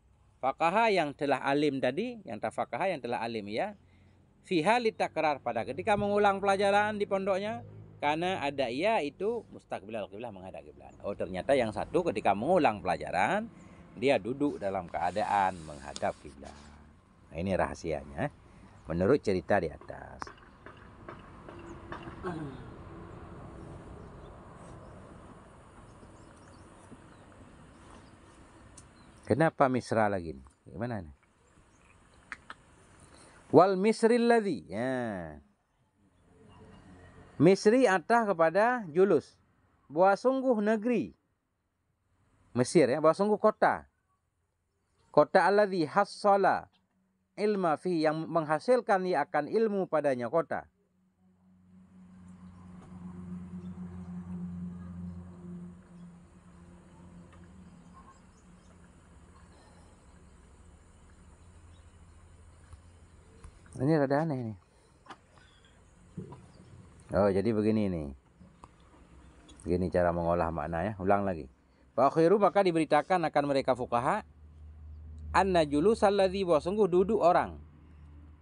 faqaha yang telah alim tadi, yang tafaqaha yang telah alim ya, fi halit takrar pada ketika mengulang pelajaran di pondoknya, karena ada ia itu mustaqbilal qiblah menghadap kiblat. Oh ternyata yang satu ketika mengulang pelajaran dia duduk dalam keadaan menghadap kiblat. Nah, ini rahasianya menurut cerita di atas. Kenapa misra lagi? Gimana nih? Wal misril ladzi. Ya. Misri atah kepada julus. Bahwa sungguh negeri. Mesir ya, bahwa sungguh kota. Kota alladzi hassala ilma fi yang menghasilkan ia akan ilmu padanya kota. Ini rada aneh nih. Oh, jadi begini nih. Begini cara mengolah makna ya. Ulang lagi. Fa akhiru maka diberitakan akan mereka fuqaha anna julusal ladzi wa sungguh duduk orang.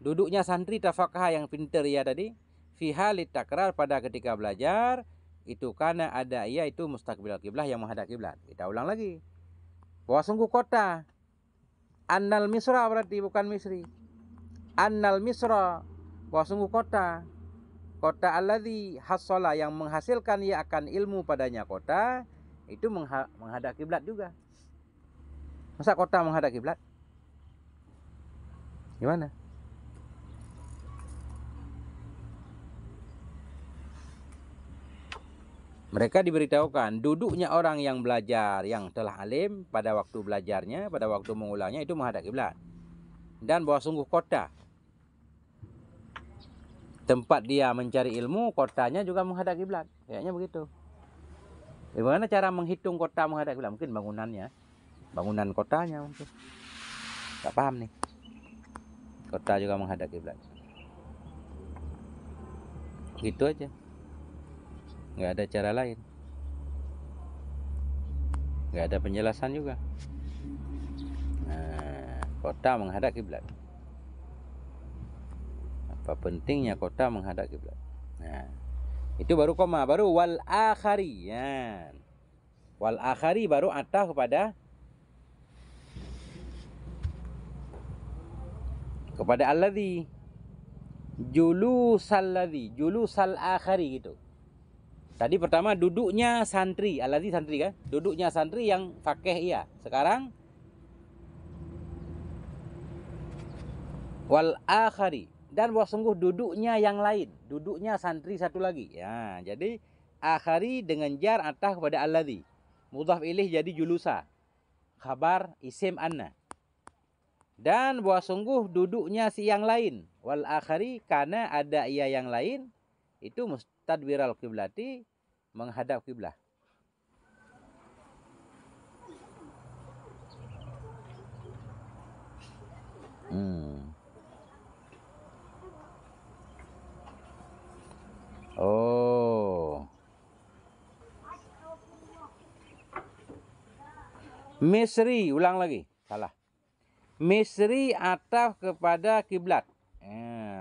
Duduknya santri tafaqaha yang pintar ya tadi fi halit takrar pada ketika belajar itu karena ada ia itu mustaqbilal kiblah yang menghadap kiblat. Kita ulang lagi. Bahwa sungguh kota. Annal misra berarti bukan misri. Annal misra bahwa sungguh kota alladzi hassala yang menghasilkan ia akan ilmu padanya kota itu menghadap kiblat juga. Masa kota menghadap kiblat? Gimana? Mereka diberitahukan duduknya orang yang belajar yang telah alim pada waktu belajarnya, pada waktu mengulangnya itu menghadap kiblat. Dan bahwa sungguh kota tempat dia mencari ilmu, kotanya juga menghadap kiblat. Kayaknya begitu. Bagaimana cara menghitung kota menghadap kiblat? Mungkin bangunannya. Bangunan kotanya mungkin. Tak paham nih. Kota juga menghadap kiblat. Gitu aja. Nggak ada cara lain. Nggak ada penjelasan juga. Nah. Kota menghadap kiblat. Apa pentingnya kota menghadap kiblat? Nah, itu baru koma, baru wal akhari. Ya. Wal akhari baru ataf kepada alladzi. Julusal akhari gitu. Tadi pertama duduknya santri, alladzi santri kan? Duduknya santri yang fakih iya. Sekarang wal akhari, dan bahwa sungguh duduknya yang lain, duduknya santri satu lagi. Ya, jadi akhari dengan jar atah kepada alladzi. Mudhaf ilaih jadi julusa. Khabar isim anna. Dan bahwa sungguh duduknya si yang lain, wal akhari, karena ada ia yang lain, itu mustadbiral qiblati, menghadap kiblah. Oh. Misri, ulang lagi. Salah. Misri ataf kepada kiblat.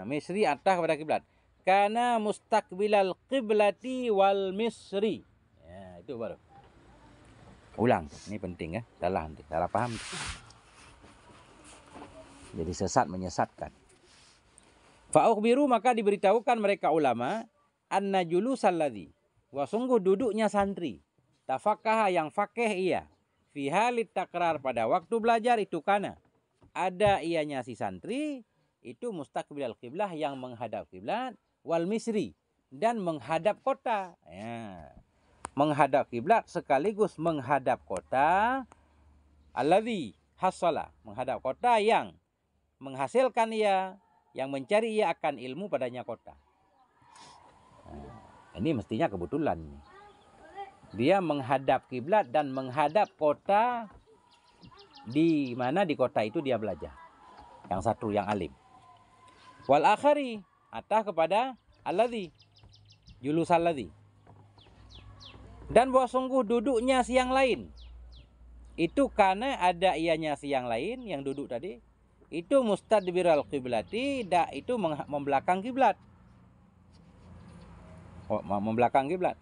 Misri ataf kepada kiblat. Karena mustaqbilal qiblati wal misri. Ya, itu baru. Ulang. Ini penting ya. Salah nanti. Salah paham. Jadi sesat menyesatkan. Fa'ukhbiru, maka diberitahukan mereka ulama, anna julusal ladzi, wa sungguh duduknya santri, tafaqaha yang fakih ia, fi halit takrar, pada waktu belajar itu, karena ada ianya si santri itu mustaqbilal qiblah, yang menghadap kiblat, wal misri, dan menghadap kota. Ya. Menghadap kiblat sekaligus menghadap kota, alladzi hasala, menghadap kota yang menghasilkan ia, yang mencari ia akan ilmu padanya kota. Nah, ini mestinya kebetulan. Dia menghadap kiblat dan menghadap kota, di mana di kota itu dia belajar. Yang satu yang alim. Wal akhari atah kepada alladzi, julus alladzi. Dan bahwa sungguh duduknya si yang lain, itu karena ada ianya si yang lain yang duduk tadi, itu mustadbiral qiblati, itu membelakang kiblat. Membelakang kiblat.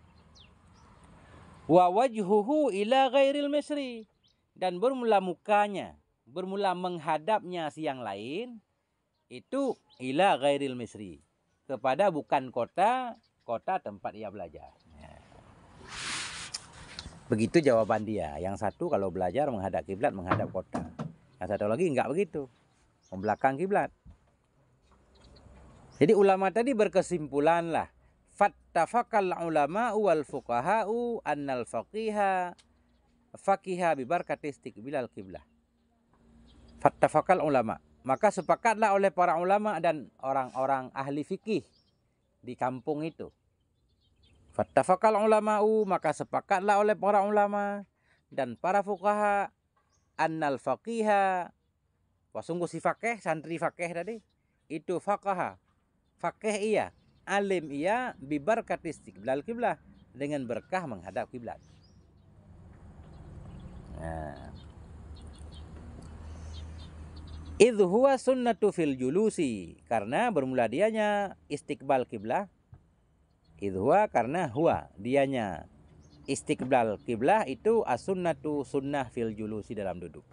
Wa wajhuhu ila ghairil misri, dan bermula mukanya, bermula menghadapnya si yang lain, itu ila ghairil misri, kepada bukan kota tempat ia belajar. Begitu jawaban dia. Yang satu kalau belajar menghadap kiblat, menghadap kota. Yang satu lagi enggak begitu, membelakang kiblat. Jadi ulama tadi berkesimpulan lah, fattafaqal ulama wal fuqaha'u annal faqiha bi barakati istiqbilal qiblah. Fattafaqal ulama, maka sepakatlah oleh para ulama dan orang-orang ahli fikih di kampung itu. Fattafaqal ulama'u, maka sepakatlah oleh para ulama dan para fuqaha, annal faqiha, sungguh si faqih, santri faqih tadi, itu faqaha, faqih ia, alim ia, bi barakati istiqbilal qiblah, dengan berkah menghadap kiblat. Nah. Idh huwa sunnatu fil julusi, karena bermula dianya istiqbal kiblah. Idh huwa, karena huwa dianya istiqbal kiblah itu as-sunnatu, sunnah fil julusi, dalam duduk.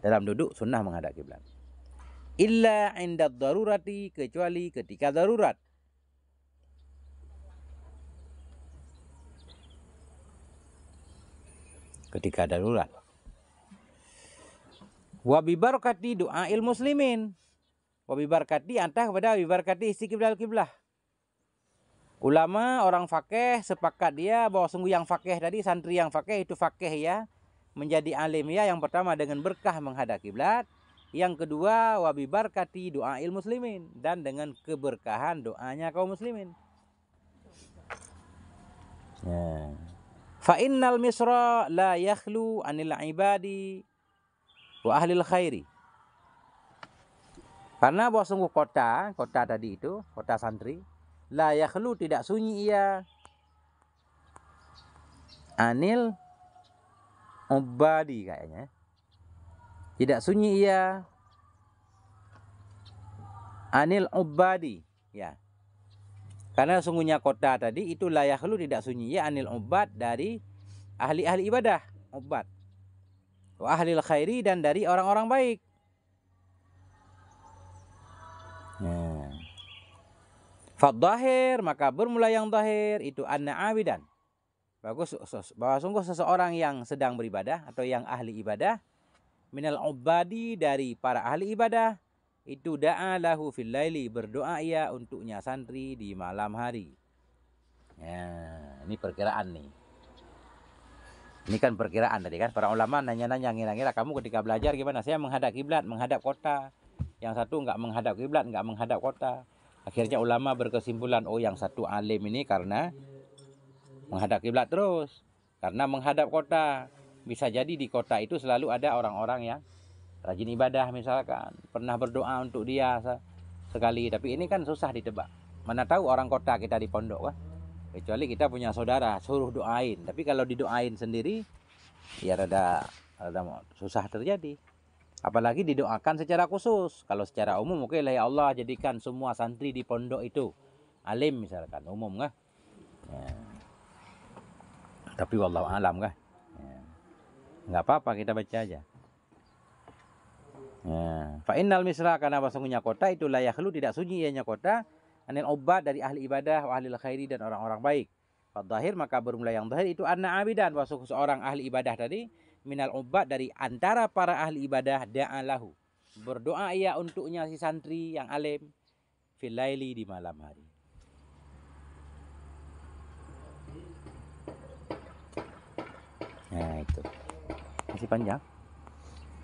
Dalam duduk sunnah menghadap kiblat. Illa inda darurati, kecuali ketika darurat. Ketika darurat. Wa bi barakati du'ail muslimin. Wa bi barakati, antah kepada bi barakati istiqbal kiblah. Ulama orang fakih sepakat dia bahwa sungguh yang fakih tadi, santri yang fakih itu fakih ya, menjadi alim ya, yang pertama dengan berkah menghadap kiblat, yang kedua wa bi barakati du'ail muslimin, dan dengan keberkahan doanya kaum muslimin. Ya. Fa innal misra la yakhlu anil ibadi wa ahlil khairi. Karena bahwa sungguh kota tadi itu, kota santri, la yakhlu, tidak sunyi ia, anil ubadi, kayaknya tidak sunyi ia anil ubadi, ya. Karena sungguhnya kota tadi itu la yakhlu tidak sunyi ya anil ubad dari ahli-ahli ibadah, ubad. Wa ahlil khairi dan dari orang-orang baik. Ya. Fadzahir, maka bermula yang zahir itu anna abidan. Bagus, bahwa sungguh seseorang yang sedang beribadah atau yang ahli ibadah minal ubadi dari para ahli ibadah itu da'a lahu fil laili, berdoa ia untuknya santri di malam hari. Ya, ini perkiraan nih. Ini kan perkiraan tadi kan, para ulama nanya-nanya, ngira-ngira kamu ketika belajar gimana? Saya menghadap kiblat, menghadap kota. Yang satu enggak menghadap kiblat, enggak menghadap kota. Akhirnya ulama berkesimpulan, oh yang satu alim ini karena menghadap kiblat terus, karena menghadap kota. Bisa jadi di kota itu selalu ada orang-orang yang rajin ibadah misalkan, pernah berdoa untuk dia sekali, tapi ini kan susah ditebak. Mana tahu orang kota kita di pondok kan? Kecuali kita punya saudara suruh doain, tapi kalau didoain sendiri ya rada susah terjadi. Apalagi didoakan secara khusus. Kalau secara umum oke lah, ya Allah jadikan semua santri di pondok itu alim misalkan, umum kan? Ya. Tapi wallahu alam kan? Ya. Nggak apa-apa kita baca aja. Ya. Fa innal misra, karena sesungguhnya kota itu la yakhlu tidak sunyi ianya kota anil ubad dari ahli ibadah wa ahlil khairi dan orang-orang baik. Fadzahir, maka bermula yang zahir itu anna abidan, wa seorang ahli ibadah tadi minal ubad dari antara para ahli ibadah da'a lahu, berdoa ia untuknya si santri yang alim fil laili di malam hari. Nah itu masih panjang,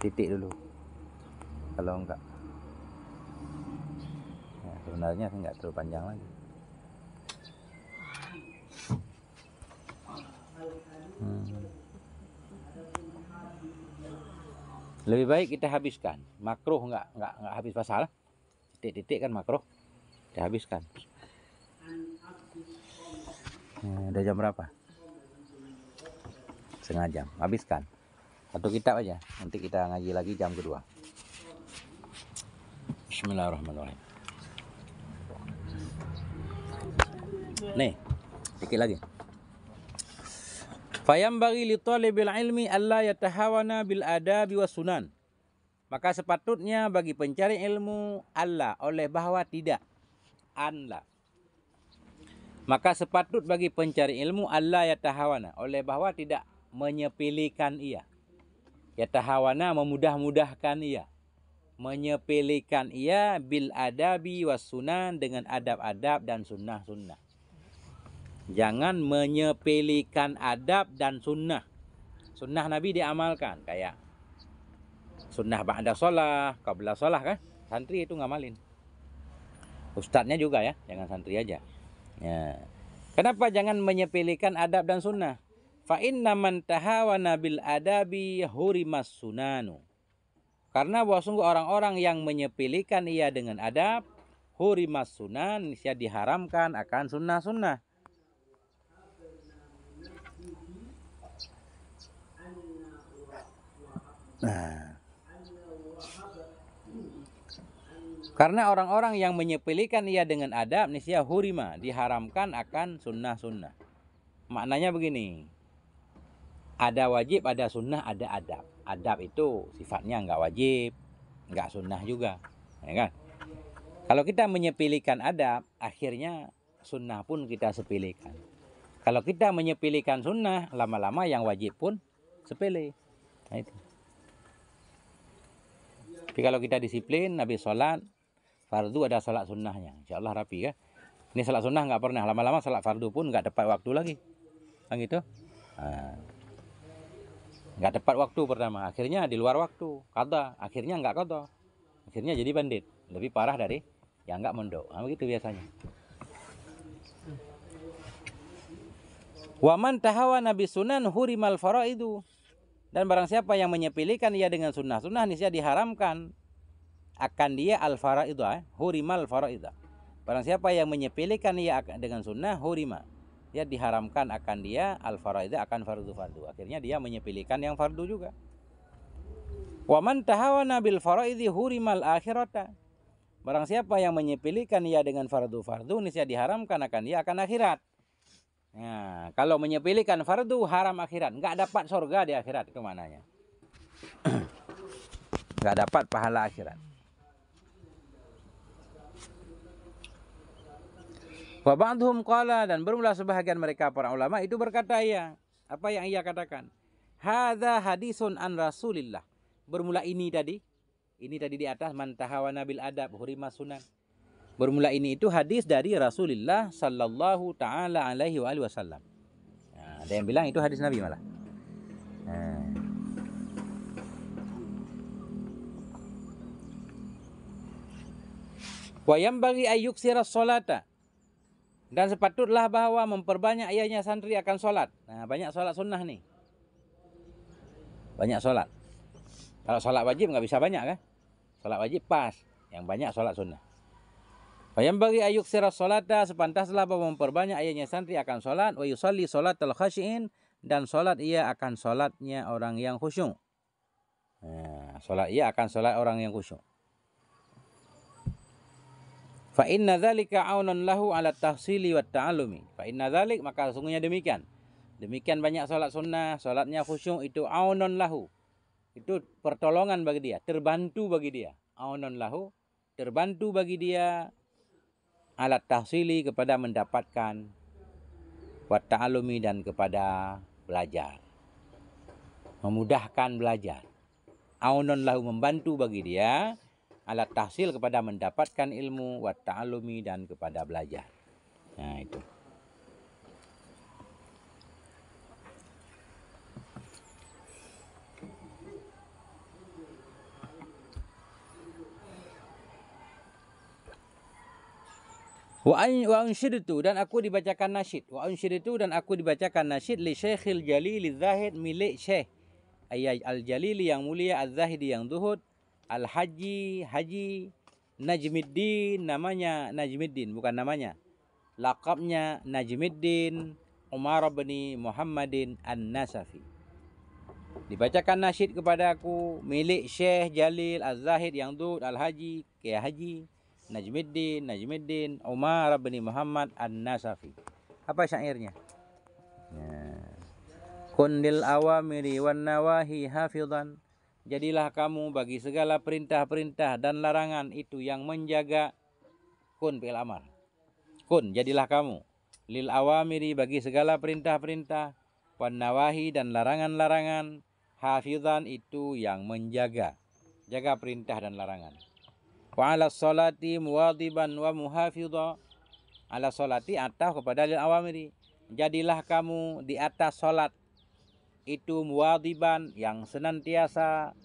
titik dulu kalau enggak. Nah, sebenarnya enggak terlalu panjang lagi. Lebih baik kita habiskan. Makruh enggak habis pasal. Titik-titik kan makruh. Kita habiskan. Nah, udah jam berapa? Setengah jam. Habiskan. Satu kitab aja. Nanti kita ngaji lagi jam kedua. Bismillahirrahmanirrahim. Nih, dikit lagi. Fayambaghi li talibil ilmi alla yatahawana bil adabi was sunan. Maka sepatutnya bagi pencari ilmu Allah oleh bahwa tidak anla. Maka sepatut bagi pencari ilmu Allah yatahawana oleh bahwa tidak menyepelekan ia. Yatahawana memudah-mudahkan ia. Menyepelekan ia bil adabi was sunan dengan adab-adab dan sunnah-sunnah. Jangan menyepelekan adab dan sunnah. Sunnah Nabi diamalkan. Kayak sunnah ba'da sholah, qabla sholah kan. Santri itu ngamalin. Ustadznya juga ya. Jangan santri aja. Ya. Kenapa jangan menyepelekan adab dan sunnah? Fa inna man tahawana bil adabi hurimas sunanu. Karena bahwa sungguh orang-orang yang menyepelekan ia dengan adab, hurimas sunan, niscaya diharamkan akan sunnah-sunnah. Nah, karena orang-orang yang menyepelekan ia dengan adab, niscaya hurima, diharamkan akan sunnah-sunnah. Maknanya begini, ada wajib, ada sunnah, ada adab. Adab itu sifatnya nggak wajib, nggak sunnah juga, ya kan? Kalau kita menyepelekan adab, akhirnya sunnah pun kita sepelekan. Kalau kita menyepelekan sunnah, lama-lama yang wajib pun sepele. Nah itu. Tapi kalau kita disiplin, Nabi sholat fardu ada sholat sunnahnya, insya Allah rapi ya. Ini sholat sunnah nggak pernah, lama-lama sholat fardu pun nggak tepat waktu lagi, kan gitu. Nggak tepat waktu pertama, akhirnya di luar waktu, qadha, akhirnya nggak qadha, akhirnya jadi bandit, lebih parah dari yang nggak mondok. Nah, begitu biasanya. Waman tahawa nabi sunan hurimal faraidu. Dan barang siapa yang menyepelekan ia dengan sunnah-sunnah, niscaya diharamkan akan dia al-faraidu, hurimal faraidu. Barang siapa yang menyepelekan ia dengan sunnah, hurima, dia diharamkan akan dia al-faraidu, akan fardu-fardu. Akhirnya dia menyepelekan yang fardu juga. Waman tahawana bil faraidi hurimal akhirata. Barang siapa yang menyepelekan ia dengan fardu-fardu, niscaya diharamkan akan dia akan akhirat. Nah, kalau menyepelekan fardu haram akhirat, nggak dapat surga di akhirat, itu mananya. Nggak dapat pahala akhirat. Wa ba'dhum qala, dan bermula sebahagian mereka para ulama itu berkata ya, apa yang ia katakan? Hadza hadisun an Rasulillah. Bermula ini tadi di atas man tahawana bil adab hurima sunan. Bermula ini itu hadis dari Rasulullah sallallahu taala alaihi wasallam. Nah, ada yang bilang itu hadis Nabi malah. Nah. Wa yambaghi ayyuksira sholata, dan sepatutlah bahwa memperbanyak ianya santri akan sholat. Nah, banyak sholat sunnah nih. Banyak sholat. Kalau sholat wajib nggak bisa banyak kan? Sholat wajib pas, yang banyak sholat sunnah. Yang bagi ayuk siras sholata, sepantaslah bahwa memperbanyak ianya santri akan sholat. Wa yusalli sholatal khasyiin, dan sholat ia akan sholatnya orang yang khusyuk. Nah, sholat ia akan sholat orang yang khusyuk. Fa inna dzalika aunun lahu ala tahsili wa ta'allumi. Fa inna dzalik, maka sesungguhnya demikian. Demikian banyak sholat sunnah, sholatnya khusyuk itu aunun lahu. Itu pertolongan bagi dia, terbantu bagi dia. Aunun lahu, terbantu bagi dia alat tahsili, kepada mendapatkan, wa ta'allumi, dan kepada belajar. Memudahkan belajar. Aunun lahu, membantu bagi dia alat tahsil, kepada mendapatkan ilmu, wa ta'allumi, dan kepada belajar. Nah, itu. Wa unsyidtu, dan aku dibacakan nasyid. Wa unsyidtu, dan aku dibacakan nasyid li Syekhil Jalil Zahid, milik Syekh Al-Jalili yang mulia, Az-Zahidi yang zuhud, Al-Haji Haji Najmiddin, namanya Najmiddin, bukan namanya. Laqabnya Najmiddin Umar bin Muhammadin An-Nasafi. Dibacakan nasyid kepada aku milik Syekh Jalil Az-Zahid yang zuhud, Al-Haji Kiai Haji Najmiddin Umar bin Muhammad An-Nasafi. Apa syairnya? Kun lil awamiri wan nawahi hafizan. Jadilah kamu bagi segala perintah-perintah dan larangan itu yang menjaga. Kun fi'il amar. Kun, jadilah kamu lil awamiri, bagi segala perintah-perintah, wan nawahi, dan larangan-larangan, hafizan, itu yang menjaga. Jaga perintah dan larangan. Wa ala sholati muwadiban wa muhafidha. Ala sholati, atas kepada lil awamiri. Jadilah kamu di atas sholat itu muwadiban, yang senantiasa,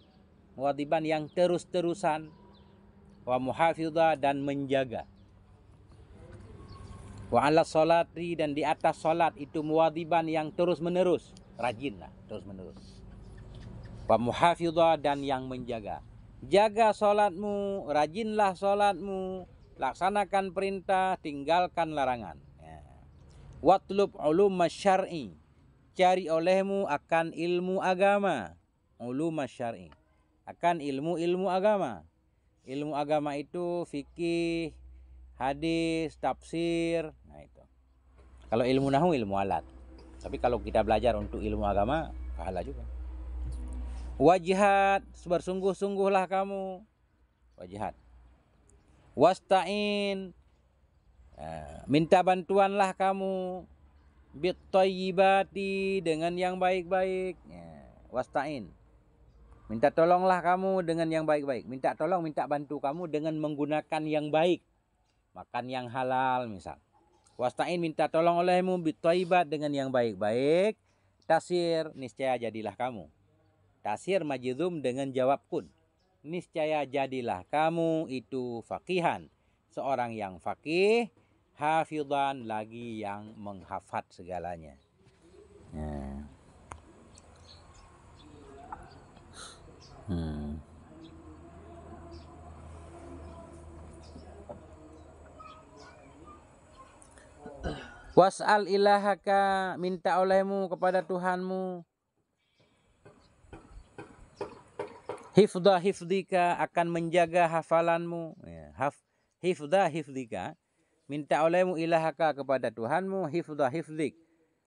muwadiban, yang terus-terusan, wa muhafidha, dan menjaga. Wa ala sholati, dan di atas sholat itu muwadiban, yang terus-menerus, rajinlah, terus-menerus. Wa muhafidha, dan yang menjaga. Jaga sholatmu, rajinlah sholatmu, laksanakan perintah, tinggalkan larangan. Watlub ulum syar'i, cari olehmu akan ilmu agama. Ulum syar'i, akan ilmu-ilmu agama. Ilmu agama itu fikih, hadis, tafsir. Nah, itu. Kalau ilmu nahwu, ilmu alat. Tapi kalau kita belajar untuk ilmu agama, pahala juga. Wajihad, bersungguh-sungguhlah kamu. Wajihad. Wasta'in, minta bantuanlah kamu. Bit-thayyibati, dengan yang baik-baik. Wasta'in, minta tolonglah kamu dengan yang baik-baik. Minta tolong, minta bantu kamu dengan menggunakan yang baik. Makan yang halal misal. Wasta'in, minta tolong olehmu, bit-thayyibat, dengan yang baik-baik. Tasir, niscaya jadilah kamu. Tasir majzum dengan jawab kun. Niscaya jadilah kamu itu faqihan, seorang yang faqih, hafidhan, lagi yang menghafat segalanya. Was'al ilahaka, minta olehmu kepada Tuhanmu. Hifdha hifdika, akan menjaga hafalanmu. hifdha hifdzika, minta olehmu ilahaka kepada Tuhanmu hifdha hifdzik,